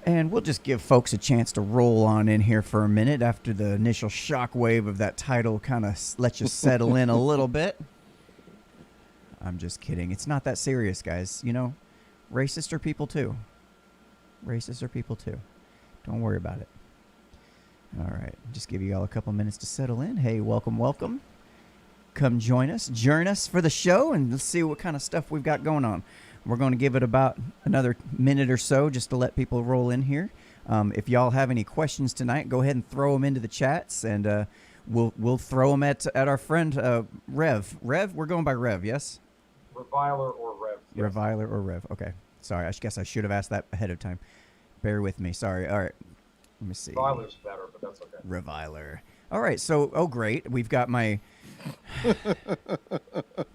And we'll just give folks a chance to roll on in here for a minute after the initial shockwave of that title kind of lets you settle in a little bit. I'm just kidding. It's not that serious, guys. You know, racists are people too. Racists are people too. Don't worry about it. All right. Just give you all a couple minutes to settle in. Hey, welcome, welcome. Come join us for the show, and let's see what kind of stuff we've got going on. We're going to give it about another minute or so just to let people roll in here. If y'all have any questions tonight, go ahead and throw them into the chats, and we'll throw them at our friend Rev. Rev, we're going by Rev, yes? Reviler or Rev. Yes. Reviler or Rev. Okay. Sorry, I guess I should have asked that ahead of time. Bear with me. Sorry. All right. Let me see. Reviler's better, but that's okay. Reviler. All right. So, great. We've got my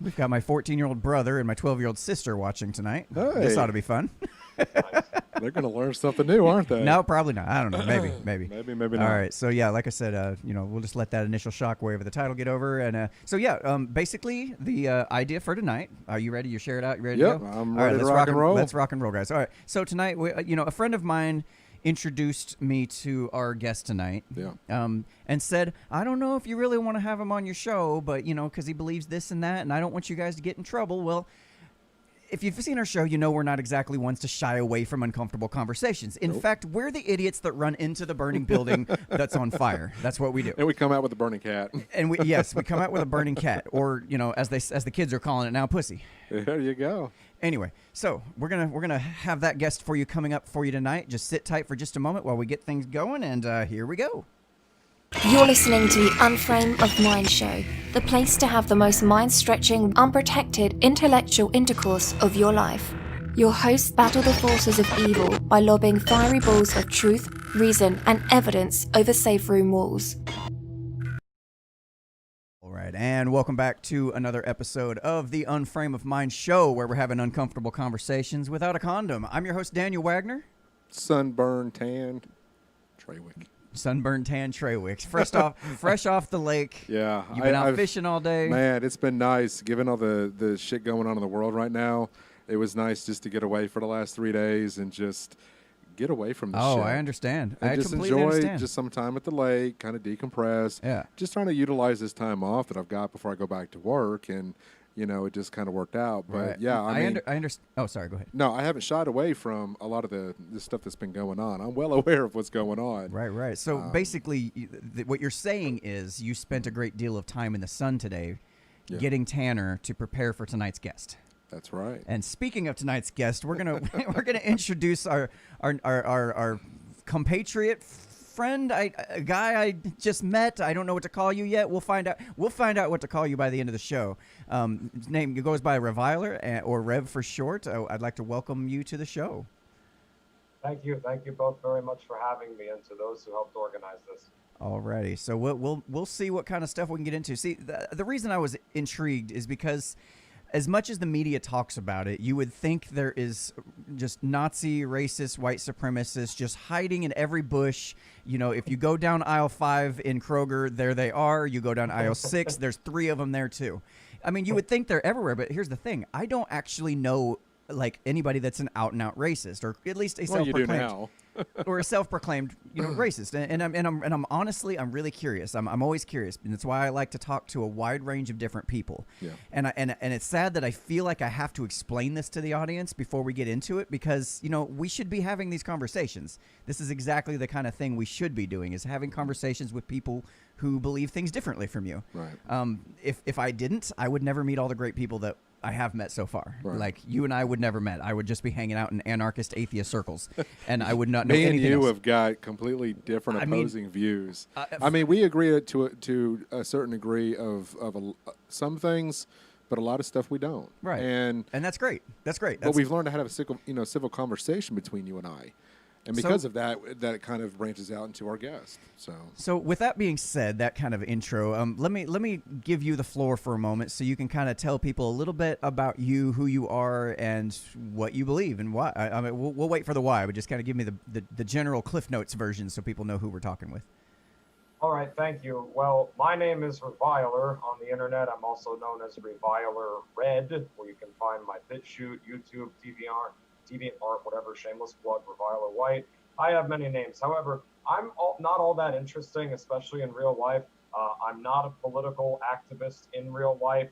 14-year-old brother and my 12-year-old sister watching tonight. Hey. This ought to be fun. Nice. They're going to learn something new, aren't they? No, probably not. I don't know. Maybe. Maybe not. All right. So, yeah, like I said, we'll just let that initial shockwave of the title get over. And basically, the idea for tonight. Are you ready? You share it out? You ready to go? I'm All right, ready to let's rock and roll. Let's rock and roll, guys. All right. So, tonight, a friend of mine introduced me to our guest tonight. Yeah. And said, I don't know if you really want to have him on your show, but, because he believes this and that, and I don't want you guys to get in trouble. Well, if you've seen our show, you know we're not exactly ones to shy away from uncomfortable conversations. In fact, we're the idiots that run into the burning building that's on fire. That's what we do. And we come out with a burning cat. And we come out with a burning cat, or as the kids are calling it now, pussy. There you go. Anyway, so we're gonna have that guest for you coming up for you tonight. Just sit tight for just a moment while we get things going, and here we go. You're listening to the Unframe of Mind show, the place to have the most mind-stretching, unprotected, intellectual intercourse of your life. Your hosts battle the forces of evil by lobbing fiery balls of truth, reason, and evidence over safe room walls. All right, and welcome back to another episode of the Unframe of Mind show, where we're having uncomfortable conversations without a condom. I'm your host, Daniel Wagner. Sunburn, tan, Treywick. Sunburned tan Treywick, fresh off the lake. Yeah. You've been out fishing all day. Man, it's been nice. Given all the shit going on in the world right now, it was nice just to get away for the last 3 days and just get away from the shit. Oh, I understand. And I just completely enjoy understand. just some time at the lake, kind of decompress. Yeah. Just trying to utilize this time off that I've got before I go back to work, and it just kind of worked out. But Right. yeah, I understand. Oh, sorry. Go ahead. No, I haven't shied away from a lot of the stuff that's been going on. I'm well aware of what's going on. Right. So basically, what you're saying is you spent a great deal of time in the sun today, getting tanner to prepare for tonight's guest. That's right. And speaking of tonight's guest, we're gonna introduce our compatriot friend, a guy I just met. I don't know what to call you yet. We'll find out. We'll find out what to call you by the end of the show. His name goes by Reviler, or Rev for short. I'd like to welcome you to the show. Thank you both very much for having me, and to those who helped organize this. Alrighty, so we'll see what kind of stuff we can get into. See, the reason I was intrigued is because, as much as the media talks about it, you would think there is just Nazi, racist, white supremacists just hiding in every bush. If you go down aisle 5 in Kroger, there they are. You go down aisle 6, there's 3 of them there too. I mean, you would think they're everywhere, but here's the thing. I don't actually know anybody that's an out and out racist, or at least a self-proclaimed. You do now. Or a self-proclaimed, racist, and I'm honestly, I'm really curious. I'm always curious, and that's why I like to talk to a wide range of different people. Yeah. And it's sad that I feel like I have to explain this to the audience before we get into it, because we should be having these conversations. This is exactly the kind of thing we should be doing, is having conversations with people who believe things differently from you. Right. If I didn't, I would never meet all the great people that I have met so far. Right. Like, you and I would never met. I would just be hanging out in anarchist atheist circles, and I would not know Me and anything you else. have got completely different opposing views. I mean, we agree to a certain degree of some things, but a lot of stuff we don't. Right. And that's great. That's great. But we've learned to have a civil conversation between you and I. And because of that, that kind of branches out into our guest. So with that being said, that kind of intro, let me give you the floor for a moment so you can kind of tell people a little bit about you, who you are, and what you believe and why. I mean, we'll wait for the why, but just kind of give me the general Cliff Notes version so people know who we're talking with. All right, thank you. Well, my name is Reviler. On the internet, I'm also known as Reviler Red, where you can find my BitChute, YouTube, DeviantArt, whatever, shameless plug, Reviler White. I have many names. However, not all that interesting, especially in real life. I'm not a political activist in real life.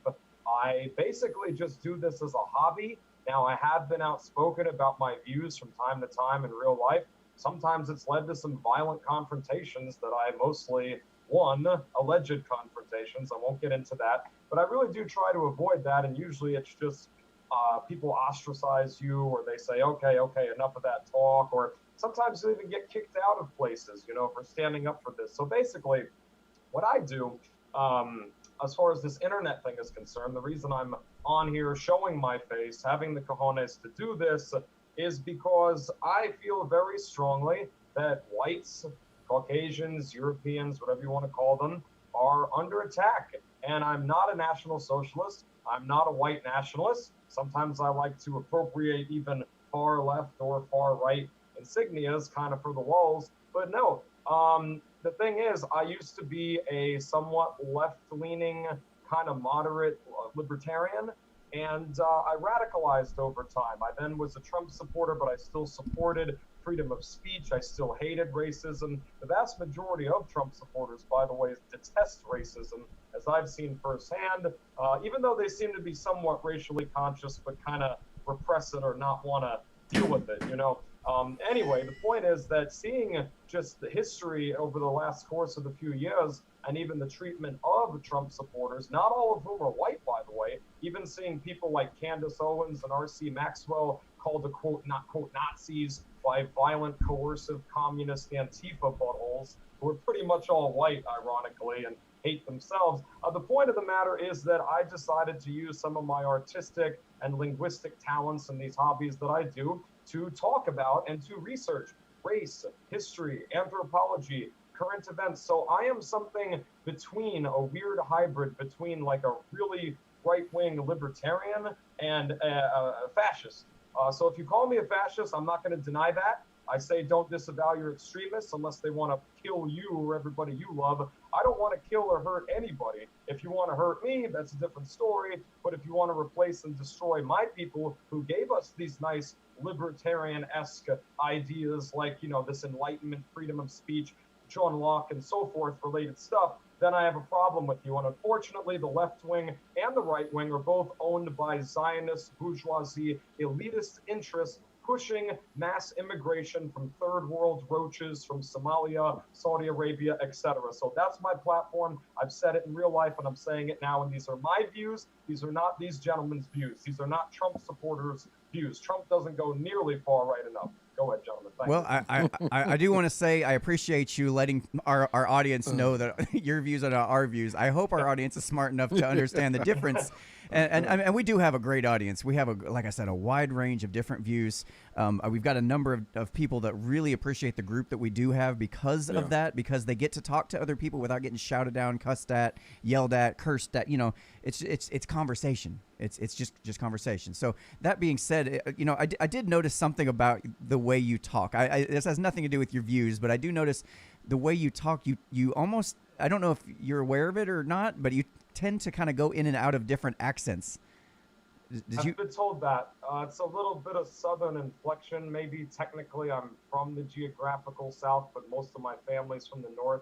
I basically just do this as a hobby. Now, I have been outspoken about my views from time to time in real life. Sometimes it's led to some violent confrontations that I mostly won, alleged confrontations. I won't get into that, but I really do try to avoid that. And usually it's just people ostracize you, or they say, okay, enough of that talk. Or sometimes you even get kicked out of places, for standing up for this. So basically, what I do, as far as this internet thing is concerned, the reason I'm on here showing my face, having the cojones to do this, is because I feel very strongly that whites, Caucasians, Europeans, whatever you want to call them, are under attack. And I'm not a National Socialist. I'm not a white nationalist. Sometimes I like to appropriate even far left or far right insignias kind of for the walls. But no, the thing is, I used to be a somewhat left-leaning, kind of moderate libertarian, and I radicalized over time. I then was a Trump supporter, but I still supported freedom of speech. I still hated racism. The vast majority of Trump supporters, by the way, detest racism, as I've seen firsthand, even though they seem to be somewhat racially conscious, but kind of repress it or not want to deal with it, Anyway, the point is that seeing just the history over the last course of the few years, and even the treatment of Trump supporters, not all of whom are white, by the way, even seeing people like Candace Owens and R.C. Maxwell called to quote Nazis by violent, coercive, communist Antifa buttholes, who are pretty much all white, ironically, and hate themselves. The point of the matter is that I decided to use some of my artistic and linguistic talents and these hobbies that I do to talk about and to research race, history, anthropology, current events. So I am something between a weird hybrid between like a really right-wing libertarian and a fascist. So if you call me a fascist, I'm not going to deny that. I say don't disavow your extremists unless they want to kill you or everybody you love. I don't want to kill or hurt anybody. If you want to hurt me, that's a different story. But if you want to replace and destroy my people who gave us these nice libertarian-esque ideas like, this enlightenment, freedom of speech, John Locke and so forth related stuff, then I have a problem with you. And unfortunately, the left wing and the right wing are both owned by Zionist, bourgeoisie, elitist interests pushing mass immigration from third world roaches from Somalia, Saudi Arabia, etc. So that's my platform. I've said it in real life and I'm saying it now. And these are my views. These are not these gentlemen's views. These are not Trump supporters' views. Trump doesn't go nearly far right enough. Go ahead, gentlemen. Thank you. I do want to say I appreciate you letting our audience know that your views are not our views. I hope our audience is smart enough to understand the difference. And we do have a great audience. We have, like I said, a wide range of different views. We've got a number of people that really appreciate the group that we do have because of that, because they get to talk to other people without getting shouted down, cussed at, yelled at, cursed at. It's conversation. It's just conversation. So that being said, I did notice something about the way you talk. This has nothing to do with your views, but I do notice the way you talk. You almost, I don't know if you're aware of it or not, but you tend to kind of go in and out of different accents. I've been told that. It's a little bit of southern inflection. Maybe technically I'm from the geographical south, but most of my family's from the north.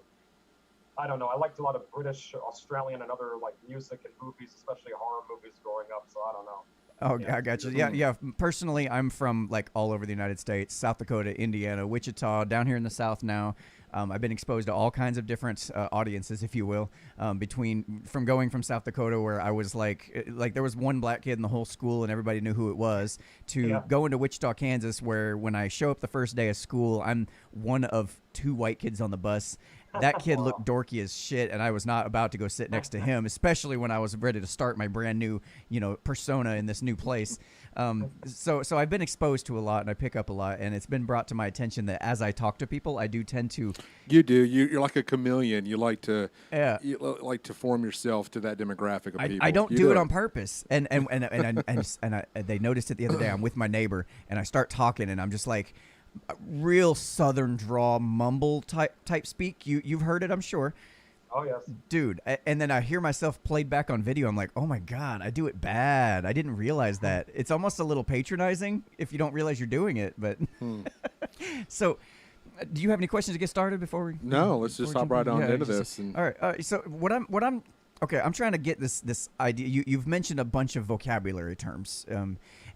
I don't know. I liked a lot of British, Australian, and other like music and movies, especially horror movies growing up. So I don't know. Oh, yeah. I got you. Yeah. Personally, I'm from like all over the United States, South Dakota, Indiana, Wichita, down here in the South now. I've been exposed to all kinds of different audiences, if you will, from going from South Dakota, where I was like there was one black kid in the whole school and everybody knew who it was, to going to Wichita, Kansas, where when I show up the first day of school, I'm one of 2 white kids on the bus. That kid looked dorky as shit, and I was not about to go sit next to him, especially when I was ready to start my brand new, persona in this new place. So I've been exposed to a lot, and I pick up a lot, and it's been brought to my attention that as I talk to people, I do tend to. You do. You're like a chameleon. You like to. Yeah. You like to form yourself to that demographic of people. I don't do it on purpose, and they noticed it the other day. I'm with my neighbor, and I start talking, and I'm just like. Real southern draw mumble type speak. You've heard it, I'm sure. Oh yes, dude. And then I hear myself played back on video. I'm like, oh my god, I do it bad. I didn't realize that. It's almost a little patronizing if you don't realize you're doing it. But so Do you have any questions to get started before we? No, let's just hop right on into just- this. And All right. So what I'm okay. I'm trying to get this idea. You've mentioned a bunch of vocabulary terms,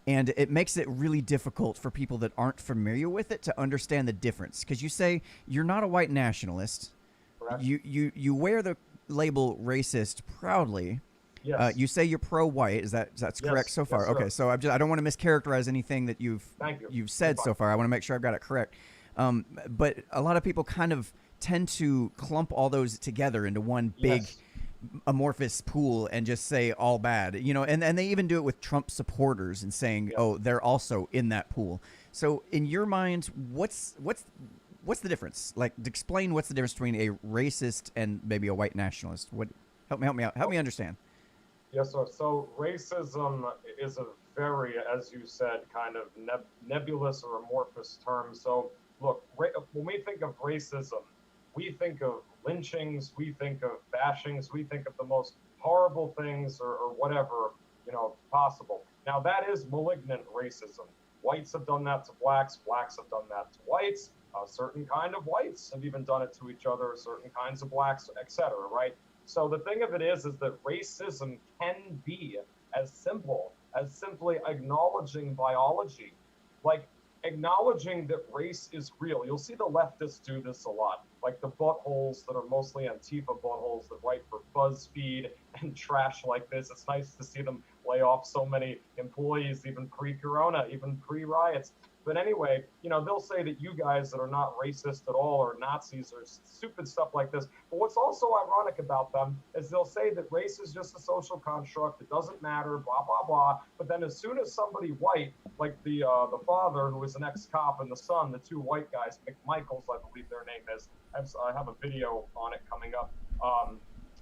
and it makes it really difficult for people that aren't familiar with it to understand the difference. Because you say you're not a white nationalist. Correct. You wear the label racist proudly. Yes. You say you're pro-white. That's Yes. correct so far? Yes, sir. Okay. So I don't want to mischaracterize anything that Thank you. you've said You're so fine. far. I want to make sure I've got it correct. But a lot of people kind of tend to clump all those together into one big Yes. amorphous pool and just say all bad, and they even do it with Trump supporters and saying, Yep. oh, they're also in that pool. So in your mind, what's the difference? Like, explain what's the difference between a racist and maybe a white nationalist. Help me out. Help me understand. Yes, sir. So racism is a very, as you said, kind of nebulous or amorphous term. So look, when we think of racism, we think of lynchings, we think of bashings, we think of the most horrible things or whatever, possible. Now that is malignant racism. Whites have done that to blacks, blacks have done that to whites, certain kind of whites have even done it to each other, certain kinds of blacks, etc., right? So the thing of it is that racism can be as simple as simply acknowledging biology, like acknowledging that race is real. You'll see the leftists do this a lot, like the buttholes that are mostly Antifa buttholes that write for BuzzFeed and trash like this. It's nice to see them lay off so many employees, even pre-corona, even pre-riots. But anyway, they'll say that you guys that are not racist at all or Nazis or stupid stuff like this. But what's also ironic about them is they'll say that race is just a social construct. It doesn't matter, blah, blah, blah. But then as soon as somebody white, like the father who is an ex-cop and the son, the two white guys, McMichaels, I believe their name is. I have a video on it coming up.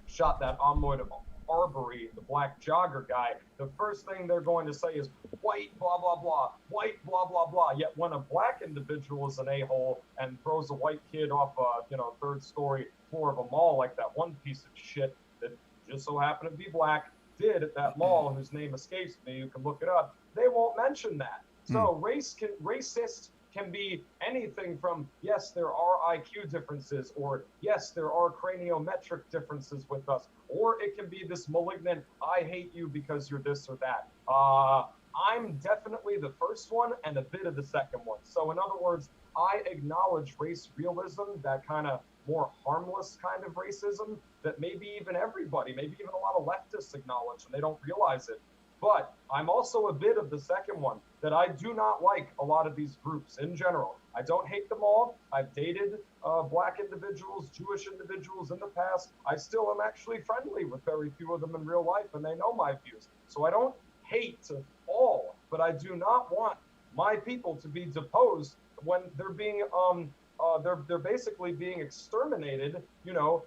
Shot that Ahmaud Arbery, the black jogger guy, the first thing they're going to say is white, blah, blah, blah, white, blah, blah, blah. Yet when a black individual is an a-hole and throws a white kid off a, third story floor of a mall like that one piece of shit that just so happened to be black did at that mall, whose name escapes me, you can look it up, they won't mention that. So racist can be anything from, yes, there are IQ differences, or yes, there are craniometric differences with us, or it can be this malignant, I hate you because you're this or that. I'm definitely the first one and a bit of the second one. So in other words, I acknowledge race realism, that kind of more harmless kind of racism that maybe even everybody, maybe even a lot of leftists acknowledge and they don't realize it. But I'm also a bit of the second one, that I do not like a lot of these groups in general. I don't hate them all. I've dated black individuals, Jewish individuals in the past. I still am actually friendly with very few of them in real life, and they know my views. So I don't hate all, but I do not want my people to be deposed when they're being they're basically being exterminated,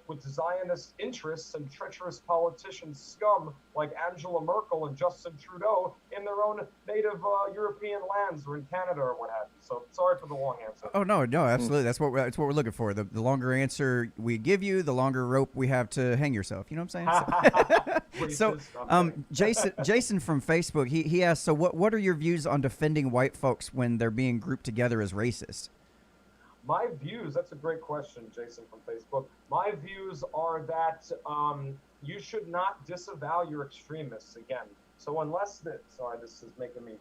with Zionist interests and treacherous politician scum like Angela Merkel and Justin Trudeau in their own native European lands or in Canada or what have you. So sorry for the long answer. Oh no, absolutely. That's what we're looking for. The longer answer we give you, the longer rope we have to hang yourself. You know what I'm saying? So, Jason from Facebook, he asked, so what are your views on defending white folks when they're being grouped together as racist? My views, that's a great question, Jason from Facebook. My views are that you should not disavow your extremists again. So unless sorry, this is making me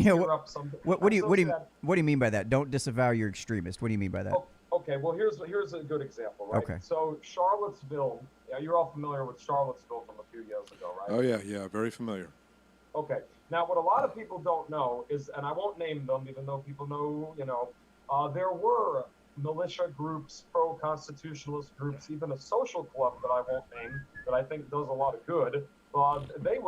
tear up something. What do you mean by that? Don't disavow your extremist. What do you mean by that? Okay, well here's a good example, right? Okay. So Charlottesville, you're all familiar with Charlottesville from a few years ago, right? Oh yeah, very familiar. Okay. Now what a lot of people don't know is, and I won't name them even though people know, there were militia groups, pro-constitutionalist groups, even a social club that I won't name that I think does a lot of good.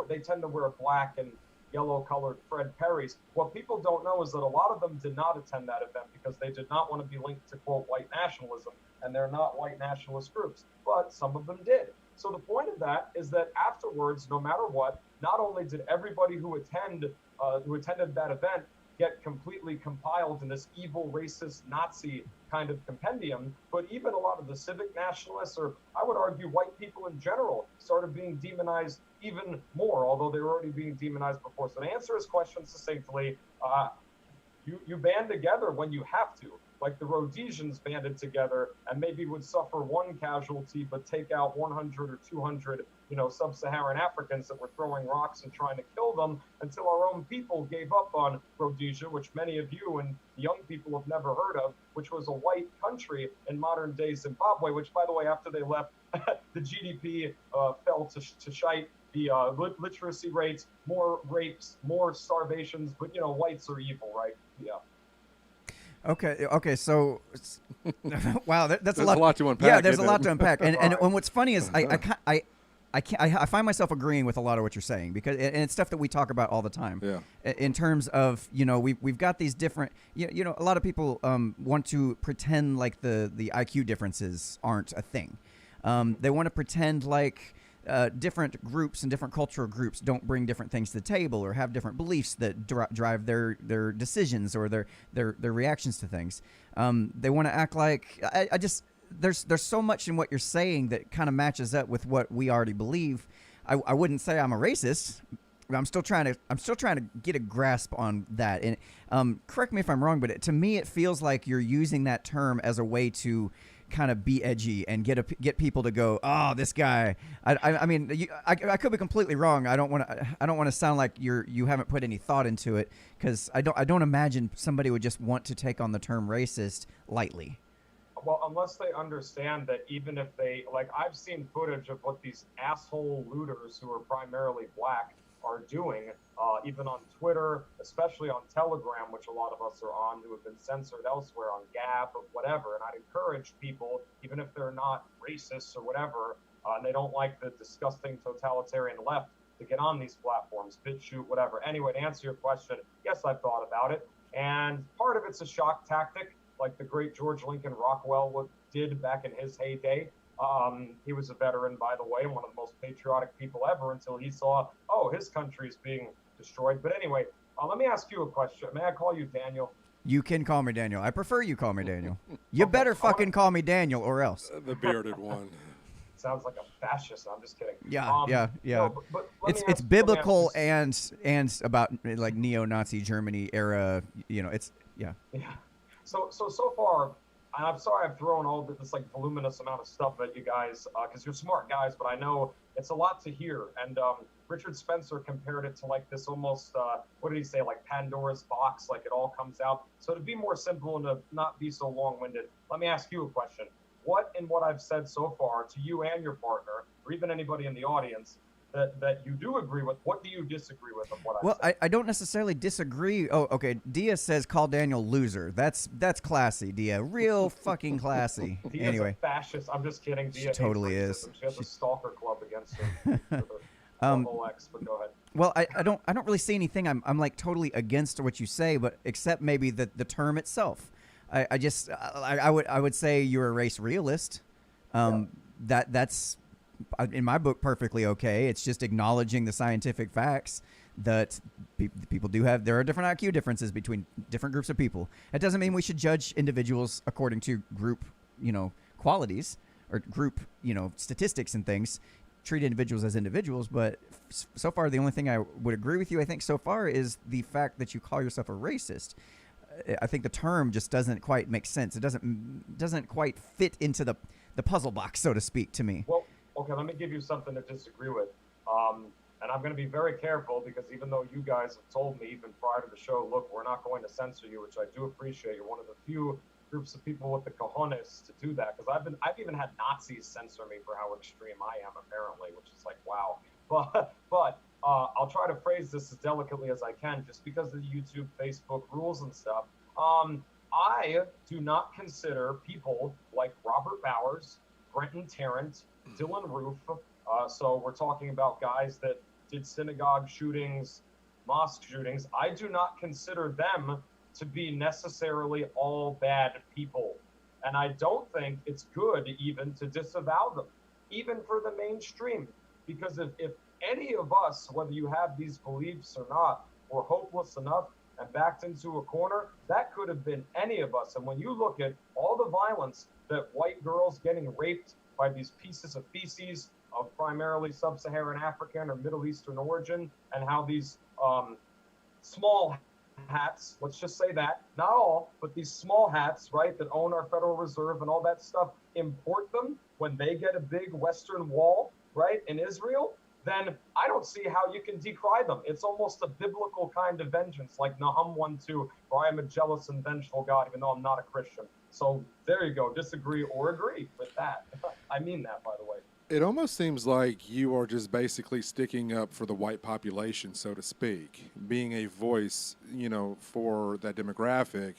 They tend to wear black and yellow-colored Fred Perrys. What people don't know is that a lot of them did not attend that event because they did not want to be linked to, quote, white nationalism, and they're not white nationalist groups, but some of them did. So the point of that is that afterwards, no matter what, not only did everybody who attended that event get completely compiled in this evil, racist, Nazi kind of compendium, but even a lot of the civic nationalists, or I would argue white people in general, started being demonized even more, although they were already being demonized before. So to answer his question succinctly, you band together when you have to, like the Rhodesians banded together and maybe would suffer one casualty, but take out 100 or 200, sub-Saharan Africans that were throwing rocks and trying to kill them, until our own people gave up on Rhodesia, which many of you and the young people have never heard of, which was a white country in modern day Zimbabwe, which, by the way, after they left, the GDP fell to shite. The literacy rates, more rapes, more starvations, but whites are evil, right? Yeah. Okay, so wow, that's a lot to unpack. Yeah, there's a lot to unpack, and what's funny is I find myself agreeing with a lot of what you're saying, because and it's stuff that we talk about all the time. Yeah. In terms of we've got these different a lot of people want to pretend like the IQ differences aren't a thing. They want to pretend like different groups and different cultural groups don't bring different things to the table or have different beliefs that drive their decisions or their reactions to things. They want to act like I just there's so much in what you're saying that kind of matches up with what we already believe. I wouldn't say I'm a racist. I'm still trying to get a grasp on that. And correct me if I'm wrong, but to me it feels like you're using that term as a way to kind of be edgy and get people to go, oh, this guy. I mean, I could be completely wrong. I don't want to sound like you haven't put any thought into it, because I don't imagine somebody would just want to take on the term racist lightly. Well, unless they understand that even if they, like, I've seen footage of what these asshole looters who are primarily black are doing, even on Twitter, especially on Telegram, which a lot of us are on, who have been censored elsewhere on Gab or whatever. And I'd encourage people, even if they're not racists or whatever, and they don't like the disgusting totalitarian left, to get on these platforms, BitChute, whatever. Anyway, to answer your question, yes, I've thought about it. And part of it's a shock tactic, like the great George Lincoln Rockwell did back in his heyday. He was a veteran, by the way, and one of the most patriotic people ever, until he saw, oh, his country is being destroyed. But anyway, let me ask you a question. May I call you Daniel? You can call me Daniel. I prefer you call me Daniel. You better fucking call me Daniel or else. The bearded one. Sounds like a fascist. I'm just kidding. Yeah. No, but it's biblical and about like neo-Nazi Germany era. It's yeah. So far, and I'm sorry I've thrown all this like voluminous amount of stuff at you guys, because you're smart guys, but I know it's a lot to hear. And Richard Spencer compared it to like this almost, what did he say, like Pandora's box, like it all comes out. So to be more simple and to not be so long-winded, let me ask you a question. What in what I've said so far to you and your partner, or even anybody in the audience, that you do agree with, what do you disagree with of what I've said? I don't necessarily disagree. Oh, okay. Dia says call Daniel loser. That's classy, Dia. Real fucking classy. Dia's anyway. A fascist. I'm just kidding. Dia She totally is. She has a stalker club against her. But go ahead. Well, I don't really see anything I'm like totally against what you say, but except maybe the term itself. I would say you're a race realist. That's in my book perfectly okay. It's just acknowledging the scientific facts that people do have. There are different IQ differences between different groups of people. It doesn't mean we should judge individuals according to group, qualities or group, statistics and things. Treat individuals as individuals. But so far, the only thing I would agree with you, I think, so far is the fact that you call yourself a racist. I think the term just doesn't quite make sense. It doesn't quite fit into the puzzle box, so to speak, to me. Well, okay, let me give you something to disagree with. And I'm going to be very careful, because even though you guys have told me even prior to the show, look, we're not going to censor you, which I do appreciate. You're one of the few groups of people with the cojones to do that, because I've even had Nazis censor me for how extreme I am, apparently, which is like, wow. But I'll try to phrase this as delicately as I can, just because of the YouTube, Facebook rules and stuff. I do not consider people like Robert Bowers, Brenton Tarrant, Dylan Roof. So we're talking about guys that did synagogue shootings, mosque shootings. I do not consider them to be necessarily all bad people. And I don't think it's good even to disavow them, even for the mainstream. Because if any of us, whether you have these beliefs or not, were hopeless enough and backed into a corner, that could have been any of us. And when you look at all the violence that white girls getting raped by these pieces of feces of primarily sub-Saharan African or Middle Eastern origin, and how these small hats, let's just say that, not all, but these small hats, right, that own our Federal Reserve and all that stuff, import them when they get a big Western wall, right, in Israel, then I don't see how you can decry them. It's almost a biblical kind of vengeance, like Nahum 1:2, for I am a jealous and vengeful God, even though I'm not a Christian. So there you go. Disagree or agree with that. I mean that, by the way. It almost seems like you are just basically sticking up for the white population, so to speak, being a voice, for that demographic,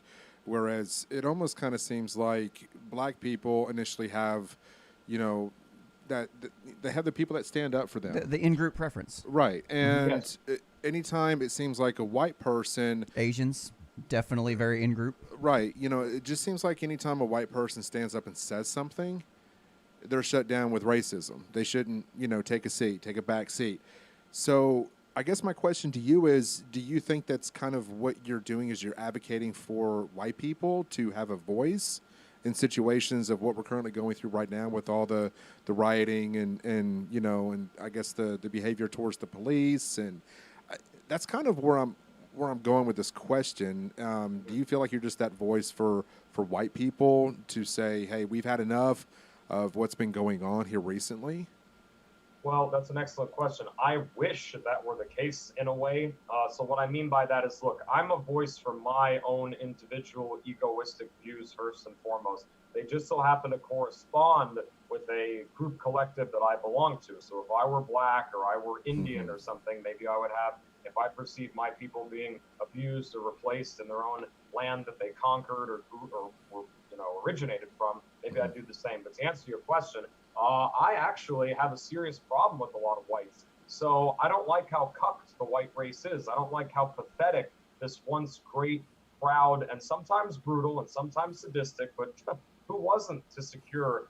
whereas it almost kind of seems like black people initially have, that they have the people that stand up for them. The in-group preference. Right. And Yes. anytime it seems like a white person, Asians, definitely very in-group. right, it just seems like anytime a white person stands up and says something, they're shut down with racism. They shouldn't, take a back seat. So I guess my question to you is, do you think that's kind of what you're doing, is you're advocating for white people to have a voice in situations of what we're currently going through right now with all the rioting and I guess the behavior towards the police? And that's kind of where I'm going with this question. Do you feel like you're just that voice for white people to say, hey, we've had enough of what's been going on here recently? Well, that's an excellent question. I wish that were the case in a way. So what I mean by that is, look, I'm a voice for my own individual egoistic views first and foremost. They just so happen to correspond with a group collective that I belong to. So if I were black or I were Indian or something, maybe I would have, if I perceive my people being abused or replaced in their own land that they conquered or originated from, maybe I'd do the same. But to answer your question, I actually have a serious problem with a lot of whites. So I don't like how cucked the white race is. I don't like how pathetic this once great, proud, and sometimes brutal and sometimes sadistic, but who wasn't to secure,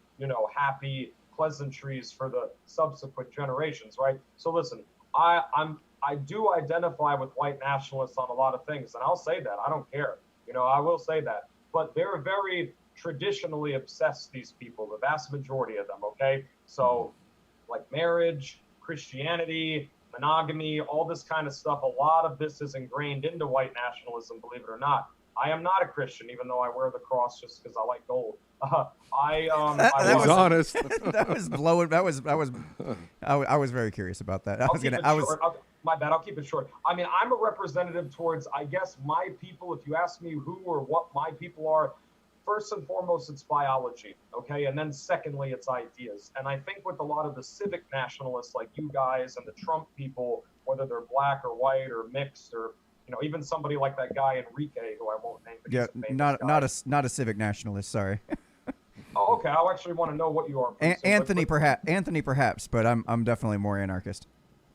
happy pleasantries for the subsequent generations, right? So listen, I do identify with white nationalists on a lot of things, and I'll say that. I don't care. I will say that. But they're very traditionally obsessed, these people, the vast majority of them, okay? So, like marriage, Christianity, monogamy, all this kind of stuff, a lot of this is ingrained into white nationalism, believe it or not. I am not a Christian, even though I wear the cross just because I like gold. I was honest. That was blowing. I was very curious about that. My bad. I'll keep it short. I mean, I'm a representative towards, I guess, my people. If you ask me who or what my people are, first and foremost, it's biology, okay? And then secondly, it's ideas. And I think with a lot of the civic nationalists like you guys and the Trump people, whether they're black or white or mixed or, even somebody like that guy Enrique, who I won't name. Yeah, not a civic nationalist. Sorry. Oh, okay. I actually want to know what you are. Anthony, perhaps, but I'm definitely more anarchist.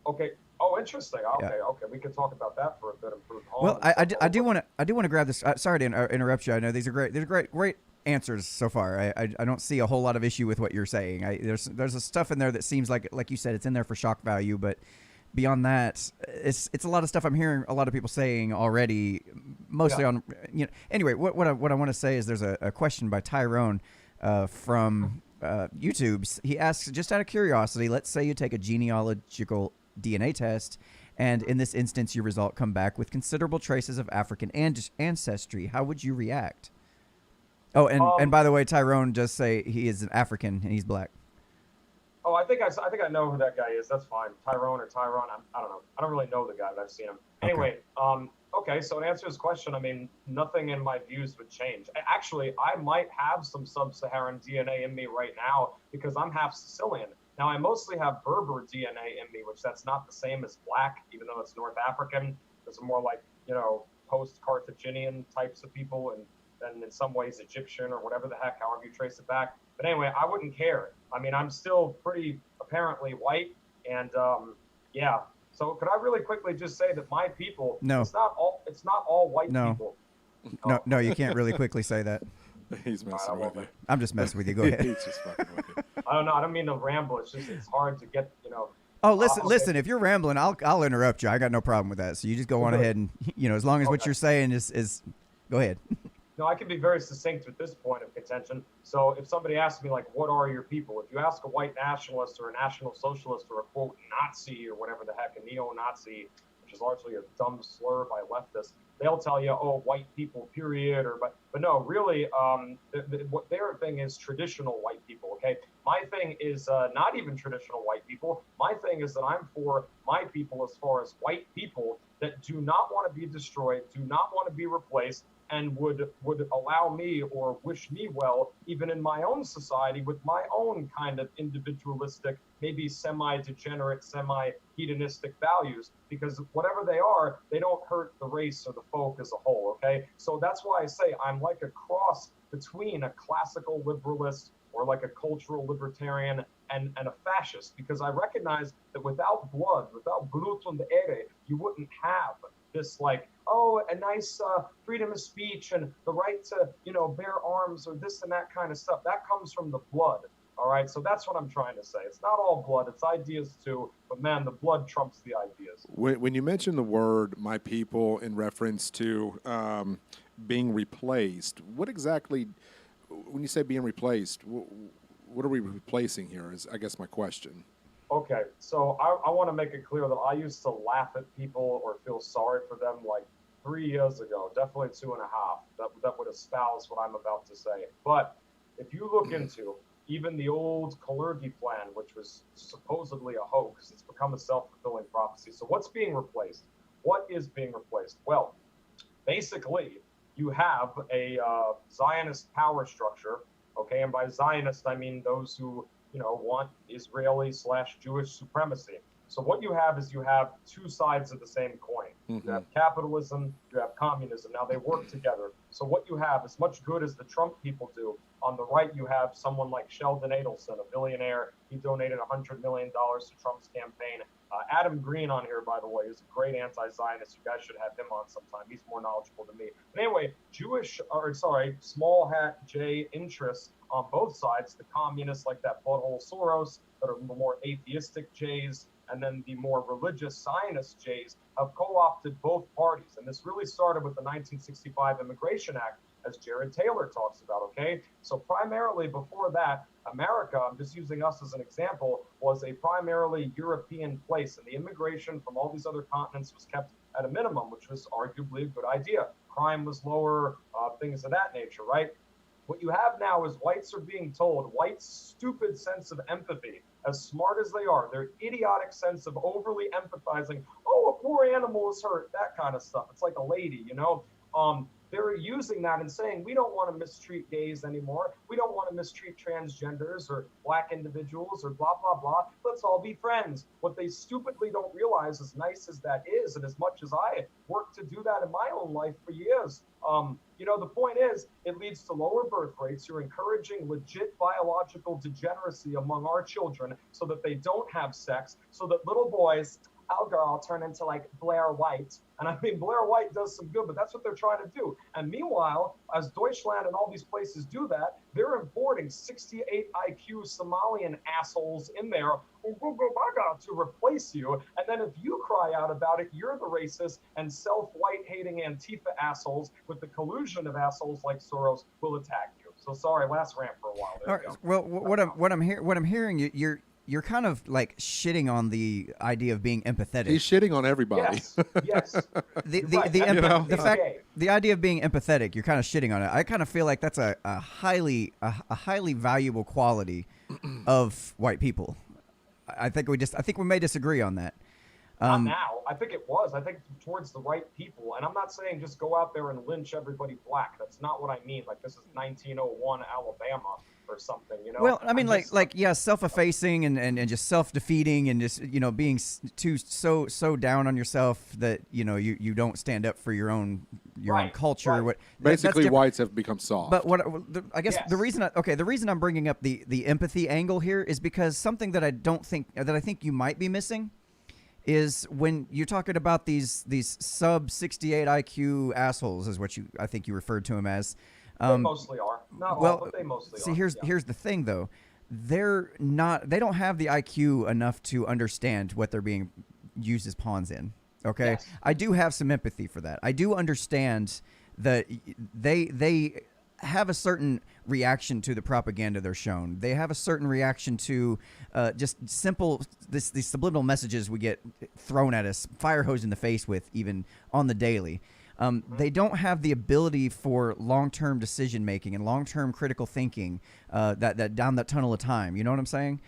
Okay. Oh, interesting. Okay, yeah. Okay. We could talk about that for a bit. Well, I do want to grab this. Sorry to interrupt you. I know these are great. These are great answers so far. I don't see a whole lot of issue with what you're saying. There's a stuff in there that seems like you said, it's in there for shock value, but beyond that, it's a lot of stuff I'm hearing a lot of people saying already, mostly on Anyway, what I want to say is there's a question by Tyrone from YouTube. He asks, just out of curiosity, let's say you take a genealogical DNA test, and in this instance your result come back with considerable traces of African ancestry. How would you react? Oh, and by the way, Tyrone does say he is an African and he's black. Oh, I think I know who that guy is. That's fine. Tyrone or Tyron. I don't know. I don't really know the guy, but I've seen him. Anyway, okay. So to answer his question, I mean, nothing in my views would change. Actually, I might have some sub-Saharan DNA in me right now because I'm half Sicilian. Now, I mostly have Berber DNA in me, which that's not the same as black, even though it's North African. It's more like, post-Carthaginian types of people, and then in some ways Egyptian or whatever the heck, however you trace it back. But anyway, I wouldn't care. I mean, I'm still pretty apparently white, and yeah. So could I really quickly just say that my people, no, it's not all white people. No, you can't really quickly say that. He's messing with you. I'm just messing with you. Go ahead. He's just fucking with you. I don't know. I don't mean to ramble. It's hard to get, Oh, listen. If you're rambling, I'll interrupt you. I got no problem with that. So you just go on ahead and, as long as what you're saying is, go ahead. No, I can be very succinct with this point of contention. So if somebody asks me, like, what are your people? If you ask a white nationalist or a national socialist or a, quote, Nazi or whatever the heck, a neo-Nazi, which is largely a dumb slur by leftists, they'll tell you, oh, white people, period, but no, really, what their thing is traditional white people. Okay, my thing is not even traditional white people. My thing is that I'm for my people as far as white people that do not want to be destroyed, do not want to be replaced, and would allow me or wish me well, even in my own society with my own kind of individualistic, maybe semi-degenerate, semi-hedonistic values, because whatever they are, they don't hurt the race or the folk as a whole, okay? So that's why I say I'm like a cross between a classical liberalist or like a cultural libertarian and a fascist, because I recognize that without blood, without blut und Ehre, you wouldn't have this like, oh, a nice freedom of speech and the right to, bear arms or this and that kind of stuff. That comes from the blood. All right. So that's what I'm trying to say. It's not all blood. It's ideas too. But man, the blood trumps the ideas. When you mention the word "my people" in reference to being replaced, what exactly, when you say being replaced, what are we replacing here is, I guess, my question. Okay, so I want to make it clear that I used to laugh at people or feel sorry for them like 3 years ago, definitely 2.5, that would espouse what I'm about to say. But if you look into even the old Kalergi plan, which was supposedly a hoax, it's become a self-fulfilling prophecy. So what's being replaced? What is being replaced? Well, basically, you have a Zionist power structure, okay? And by Zionist, I mean those who want Israeli/Jewish supremacy. So what you have is you have two sides of the same coin. Mm-hmm. You have capitalism, you have communism. Now they work together. So what you have, as much good as the Trump people do, on the right you have someone like Sheldon Adelson, a billionaire. He donated $100 million to Trump's campaign. Adam Green on here, by the way, is a great anti-Zionist. You guys should have him on sometime. He's more knowledgeable than me. But anyway, small hat J interests on both sides, the communists like that butthole Soros, that are the more atheistic J's, and then the more religious Zionist J's have co-opted both parties. And this really started with the 1965 Immigration Act, as Jared Taylor talks about, okay? So primarily before that, America, I'm just using us as an example, was a primarily European place, and the immigration from all these other continents was kept at a minimum, which was arguably a good idea. Crime was lower, things of that nature, right? What you have now is whites are being told, whites' stupid sense of empathy, as smart as they are, their idiotic sense of overly empathizing, oh, a poor animal is hurt, that kind of stuff. It's like a lady, they're using that and saying, we don't want to mistreat gays anymore. We don't want to mistreat transgenders or black individuals or blah, blah, blah. Let's all be friends. What they stupidly don't realize, as nice as that is, and as much as I worked to do that in my own life for years, the point is, it leads to lower birth rates. You're encouraging legit biological degeneracy among our children so that they don't have sex, so that little boys, our girl, turn into like Blair White. And I mean, Blair White does some good, but that's what they're trying to do. And meanwhile, as Deutschland and all these places do that, they're importing 68 IQ Somalian assholes in there to replace you. And then if you cry out about it, you're the racist and self-white hating Antifa assholes with the collusion of assholes like Soros will attack you. So sorry, last rant for a while. There you go. Well, what I'm hearing, you're kind of like shitting on the idea of being empathetic. He's shitting on everybody. Yes. The idea of being empathetic, you're kind of shitting on it. I kind of feel like that's a highly valuable quality of white people. I think we may disagree on that. Not now. I think it was. I think towards the right people. And I'm not saying just go out there and lynch everybody black. That's not what I mean. Like this is 1901 Alabama or something, Well, I mean, self-effacing and just self-defeating and just, being so down on yourself that, you don't stand up for your own culture. Right. Basically, whites have become soft. But I guess the reason I'm bringing up the empathy angle here is because something that I think you might be missing is when you're talking about these sub 68 IQ assholes, is what I think you referred to them as. They mostly are. Not all, but they mostly are. Here's the thing though. They don't have the IQ enough to understand what they're being used as pawns in. Okay? Yes. I do have some empathy for that. I do understand that they have a certain reaction to the propaganda they're shown. They have a certain reaction to just simple these subliminal messages we get thrown at us, fire hose in the face with, even on the daily. They don't have the ability for long-term decision making and long-term critical thinking that down that tunnel of time. You know what I'm saying?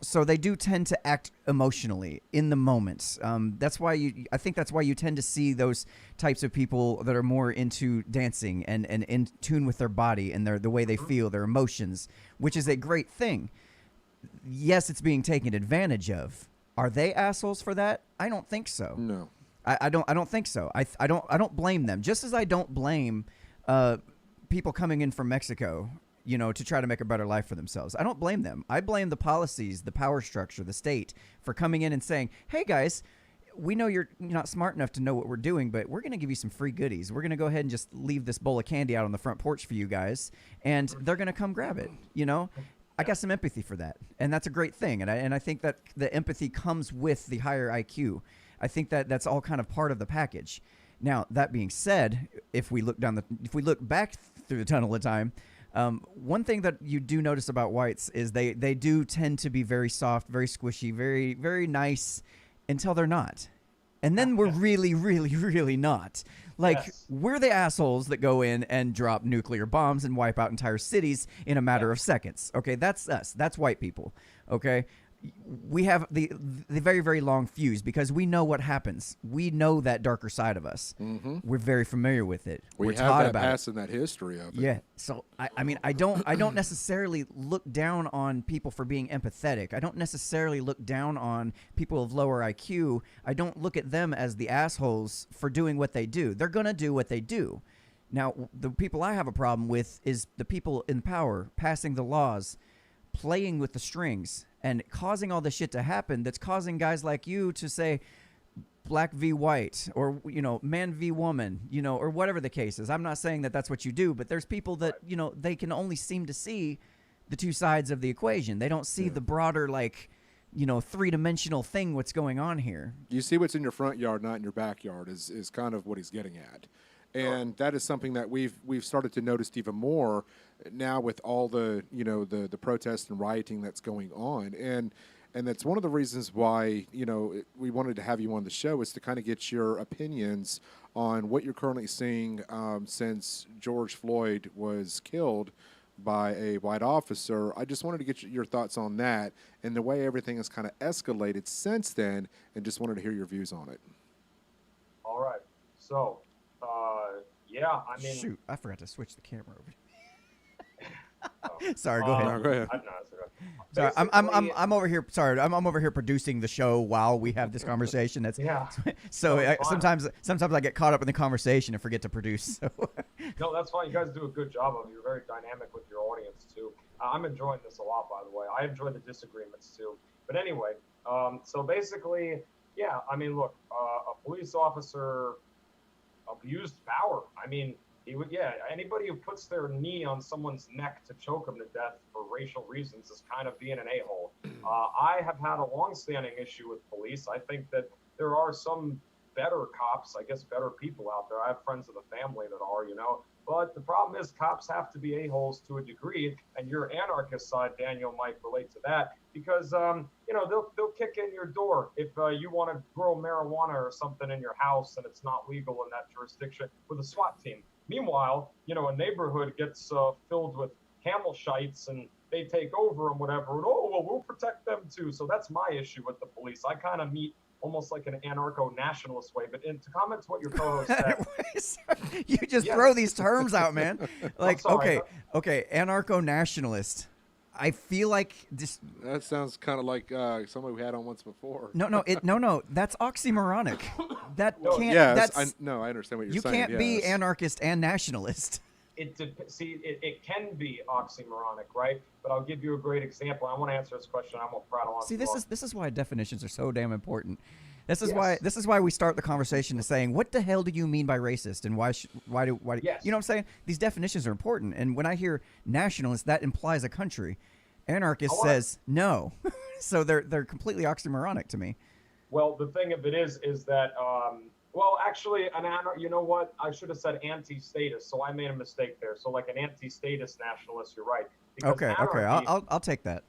So they do tend to act emotionally in the moment. That's why I think that's why you tend to see those types of people that are more into dancing and in tune with their body and the way they feel, their emotions, which is a great thing. Yes, it's being taken advantage of. Are they assholes for that? I don't think so. No. I don't think so. I don't blame them. Just as I don't blame people coming in from Mexico, to try to make a better life for themselves. I don't blame them. I blame the policies, the power structure, the state for coming in and saying, "Hey guys, we know you're not smart enough to know what we're doing, but we're going to give you some free goodies. We're going to go ahead and just leave this bowl of candy out on the front porch for you guys, and they're going to come grab it." I got some empathy for that, and that's a great thing. And I think that the empathy comes with the higher IQ. I think that that's all kind of part of the package. Now, that being said, if we look back through the tunnel of time, one thing that you do notice about whites is they do tend to be very soft, very squishy, very, very nice until they're not. And then we're really, really, really not. We're the assholes that go in and drop nuclear bombs and wipe out entire cities in a matter of seconds. Okay, that's us. That's white people. Okay? We have the very, very long fuse because we know what happens. We know that darker side of us. Mm-hmm. We're very familiar with it. We're taught about past and that history of it. Yeah. So I mean, I don't necessarily look down on people for being empathetic. I don't necessarily look down on people of lower IQ. I don't look at them as the assholes for doing what they do. They're gonna do what they do. Now, the people I have a problem with is the people in power passing the laws, playing with the strings, and causing all this shit to happen that's causing guys like you to say black v white or, man v woman, or whatever the case is. I'm not saying that that's what you do, but there's people that, they can only seem to see the two sides of the equation. They don't see the broader, three-dimensional thing what's going on here. You see what's in your front yard, not in your backyard is kind of what he's getting at. And that is something that we've started to notice even more now with all the the protests and rioting that's going on, and that's one of the reasons why we wanted to have you on the show, is to kind of get your opinions on what you're currently seeing since George Floyd was killed by a white officer. I just wanted to get your thoughts on that and the way everything has kind of escalated since then, and just wanted to hear your views on it. All right, so. I mean... Shoot, I forgot to switch the camera over. Sorry, go ahead. No, go ahead. Sorry, I'm over here. Sorry, I'm over here producing the show while we have this conversation. That's So sometimes I get caught up in the conversation and forget to produce. So. No, that's fine. You guys do a good job of it. You're very dynamic with your audience too. I'm enjoying this a lot, by the way. I enjoy the disagreements too. But anyway, so basically, I mean, look, a police officer abused power. I mean, anybody who puts their knee on someone's neck to choke them to death for racial reasons is kind of being an a-hole. I have had a long-standing issue with police. I think that there are some better cops, I guess better people out there. I have friends of the family that are, but the problem is cops have to be a-holes to a degree, and your anarchist side, Daniel, might relate to that, because they'll kick in your door if you want to grow marijuana or something in your house and it's not legal in that jurisdiction with a SWAT team. Meanwhile, a neighborhood gets filled with camel shites and they take over and whatever, and we'll protect them too. So that's my issue with the police. I kind of meet almost like an anarcho-nationalist way. But to comment to what your co-host said, you just throw these terms out, man. Like, okay, anarcho-nationalist. I feel like this. That sounds kind of like somebody we had on once before. No, that's oxymoronic. That can't. Yeah, I understand what you're saying. You can't be anarchist and nationalist. It can be oxymoronic, right? But I'll give you a great example. I want to answer this question. I won't prattle on. See, this is why definitions are so damn important. This is why we start the conversation to saying, what the hell do you mean by racist, and why do yes. You know what I'm saying? These definitions are important, and when I hear nationalist, that implies a country. Anarchist says no, so they're completely oxymoronic to me. Well, the thing of it is that well, actually, you know what? I should have said anti-status, so I made a mistake there. So like an anti-status nationalist, you're right. Okay, I'll take that.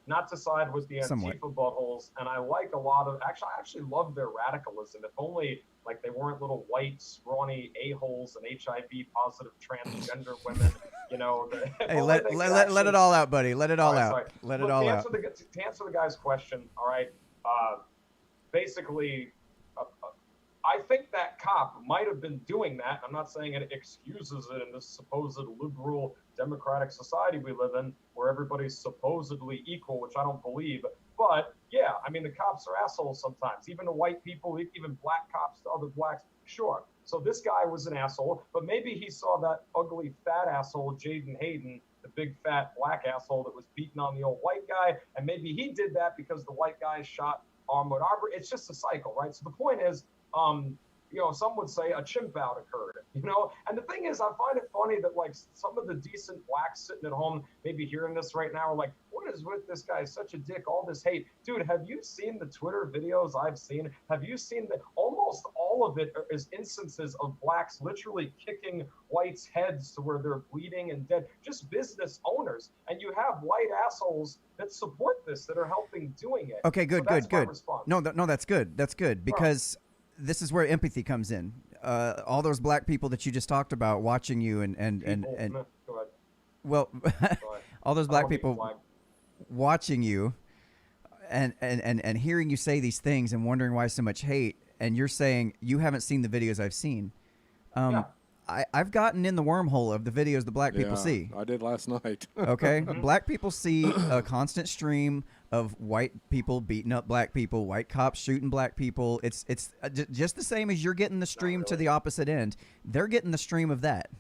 not to side with the Antifa Somewhat. buttholes, and I like a lot of, actually, I actually love their radicalism. If only, like, they weren't little white, scrawny a-holes and HIV-positive transgender women, you know. Hey, let it all out, buddy. Let it all out. Sorry. Let Look, it all to out. answer the guy's question, all right, basically, I think that cop might have been doing that. I'm not saying it excuses it in this supposed liberal democratic society we live in, where everybody's supposedly equal, which I don't believe. But yeah, I mean, the cops are assholes sometimes, even to white people, even black cops to other blacks. Sure. So this guy was an asshole, but maybe he saw that ugly fat asshole, Jaden Hayden, the big fat black asshole that was beating on the old white guy. And maybe he did that because the white guy shot Ahmaud Arbery. It's just a cycle, right? So the point is, you know, some would say a chimp out occurred, you know? And the thing is, I find it funny that, like, some of the decent blacks sitting at home, maybe hearing this right now, are like, what is with this guy? Such a dick, all this hate. Dude, have you seen the Twitter videos I've seen? Have you seen that almost all of it is instances of blacks literally kicking whites' heads to where they're bleeding and dead? Just business owners. And you have white assholes that support this, that are helping doing it. Okay, good, So that's my good. response. No, that's good. That's good because this is where empathy comes in. All those black people that you just talked about watching you and Go ahead. well, Go ahead. all those I black don't need people flag. watching you and hearing you say these things and wondering why so much hate, and you're saying you haven't seen the videos I've seen. Yeah. I've gotten in the wormhole of the videos the black people see. I did last night. Okay, black people see a constant stream of white people beating up black people, white cops shooting black people. It's just the same as you're getting the stream to the opposite end. They're getting the stream of that,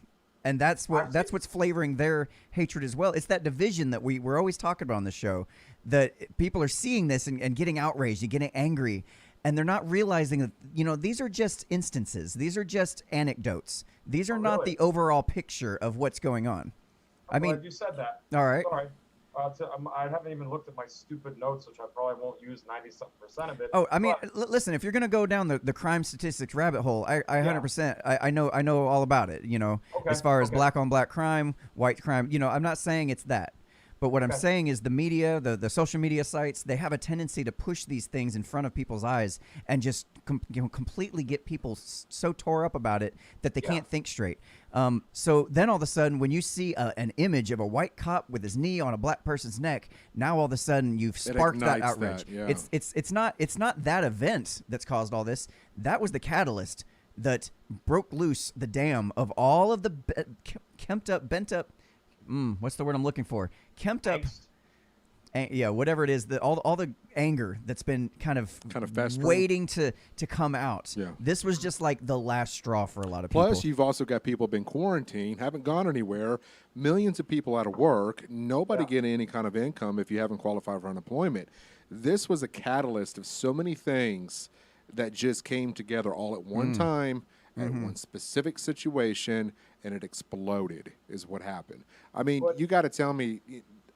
and that's what's flavoring their hatred as well. It's that division that we're always talking about on the show. That people are seeing this and getting outraged and getting angry, and they're not realizing that, you know, these are just instances. These are just anecdotes. These are not the overall picture of what's going on. I'm glad you said that. All right. Sorry. I haven't even looked at my stupid notes, which I probably won't use 90-something% of it. Oh, I mean, but, listen, if you're going to go down the crime statistics rabbit hole, I 100%, I know all about it, you know, as far as black on black crime, white crime, you know, I'm not saying it's that. But what I'm saying is the media, the social media sites, they have a tendency to push these things in front of people's eyes and just completely get people so tore up about it that they can't think straight. So then all of a sudden, when you see an image of a white cop with his knee on a black person's neck, now all of a sudden you've sparked that outrage. It's not that event that's caused all this. That was the catalyst that broke loose the dam of all of the bent up. What's the word I'm looking for? Kemped up, whatever it is, all the anger that's been kind of waiting to come out. Yeah. This was just like the last straw for a lot of people. Plus, you've also got people been quarantined, haven't gone anywhere, millions of people out of work, nobody getting any kind of income if you haven't qualified for unemployment. This was a catalyst of so many things that just came together all at one time. At one specific situation, and it exploded, is what happened. I mean, you got to tell me,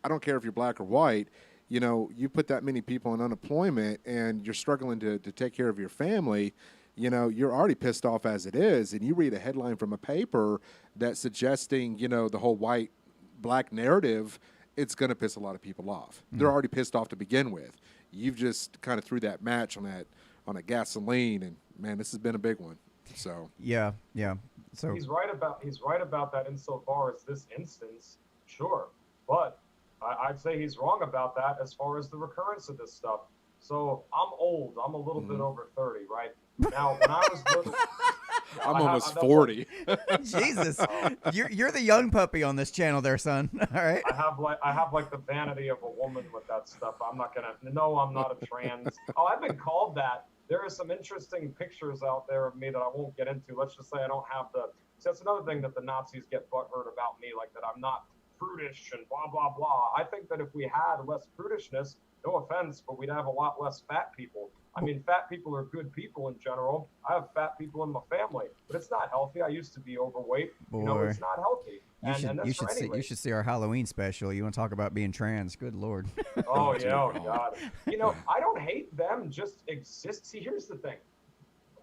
I don't care if you're black or white, you know, you put that many people on unemployment and you're struggling to take care of your family, you know, you're already pissed off as it is, and you read a headline from a paper that's suggesting, you know, the whole white-black narrative, it's going to piss a lot of people off. They're already pissed off to begin with. You've just kind of threw that match on a gasoline, and, man, this has been a big one. So yeah. So he's right about that insofar as this instance, sure, but I'd say he's wrong about that as far as the recurrence of this stuff. So I'm old. I'm a little bit over 30, right? Now, when I was little, I'm almost 40. Jesus, you're the young puppy on this channel, there, son. All right. I have like the vanity of a woman with that stuff. I'm not a trans. Oh, I've been called that. There are some interesting pictures out there of me that I won't get into. Let's just say I don't have so that's another thing that the Nazis get butthurt about me, like that I'm not prudish and blah, blah, blah. I think that if we had less prudishness, no offense, but we'd have a lot less fat people. I mean, fat people are good people in general. I have fat people in my family, but it's not healthy. I used to be overweight. Boy. You know, it's not healthy. You should see our Halloween special. You want to talk about being trans? Good Lord. Oh yeah, oh God. You know, I don't hate them. Just exist. See, here's the thing: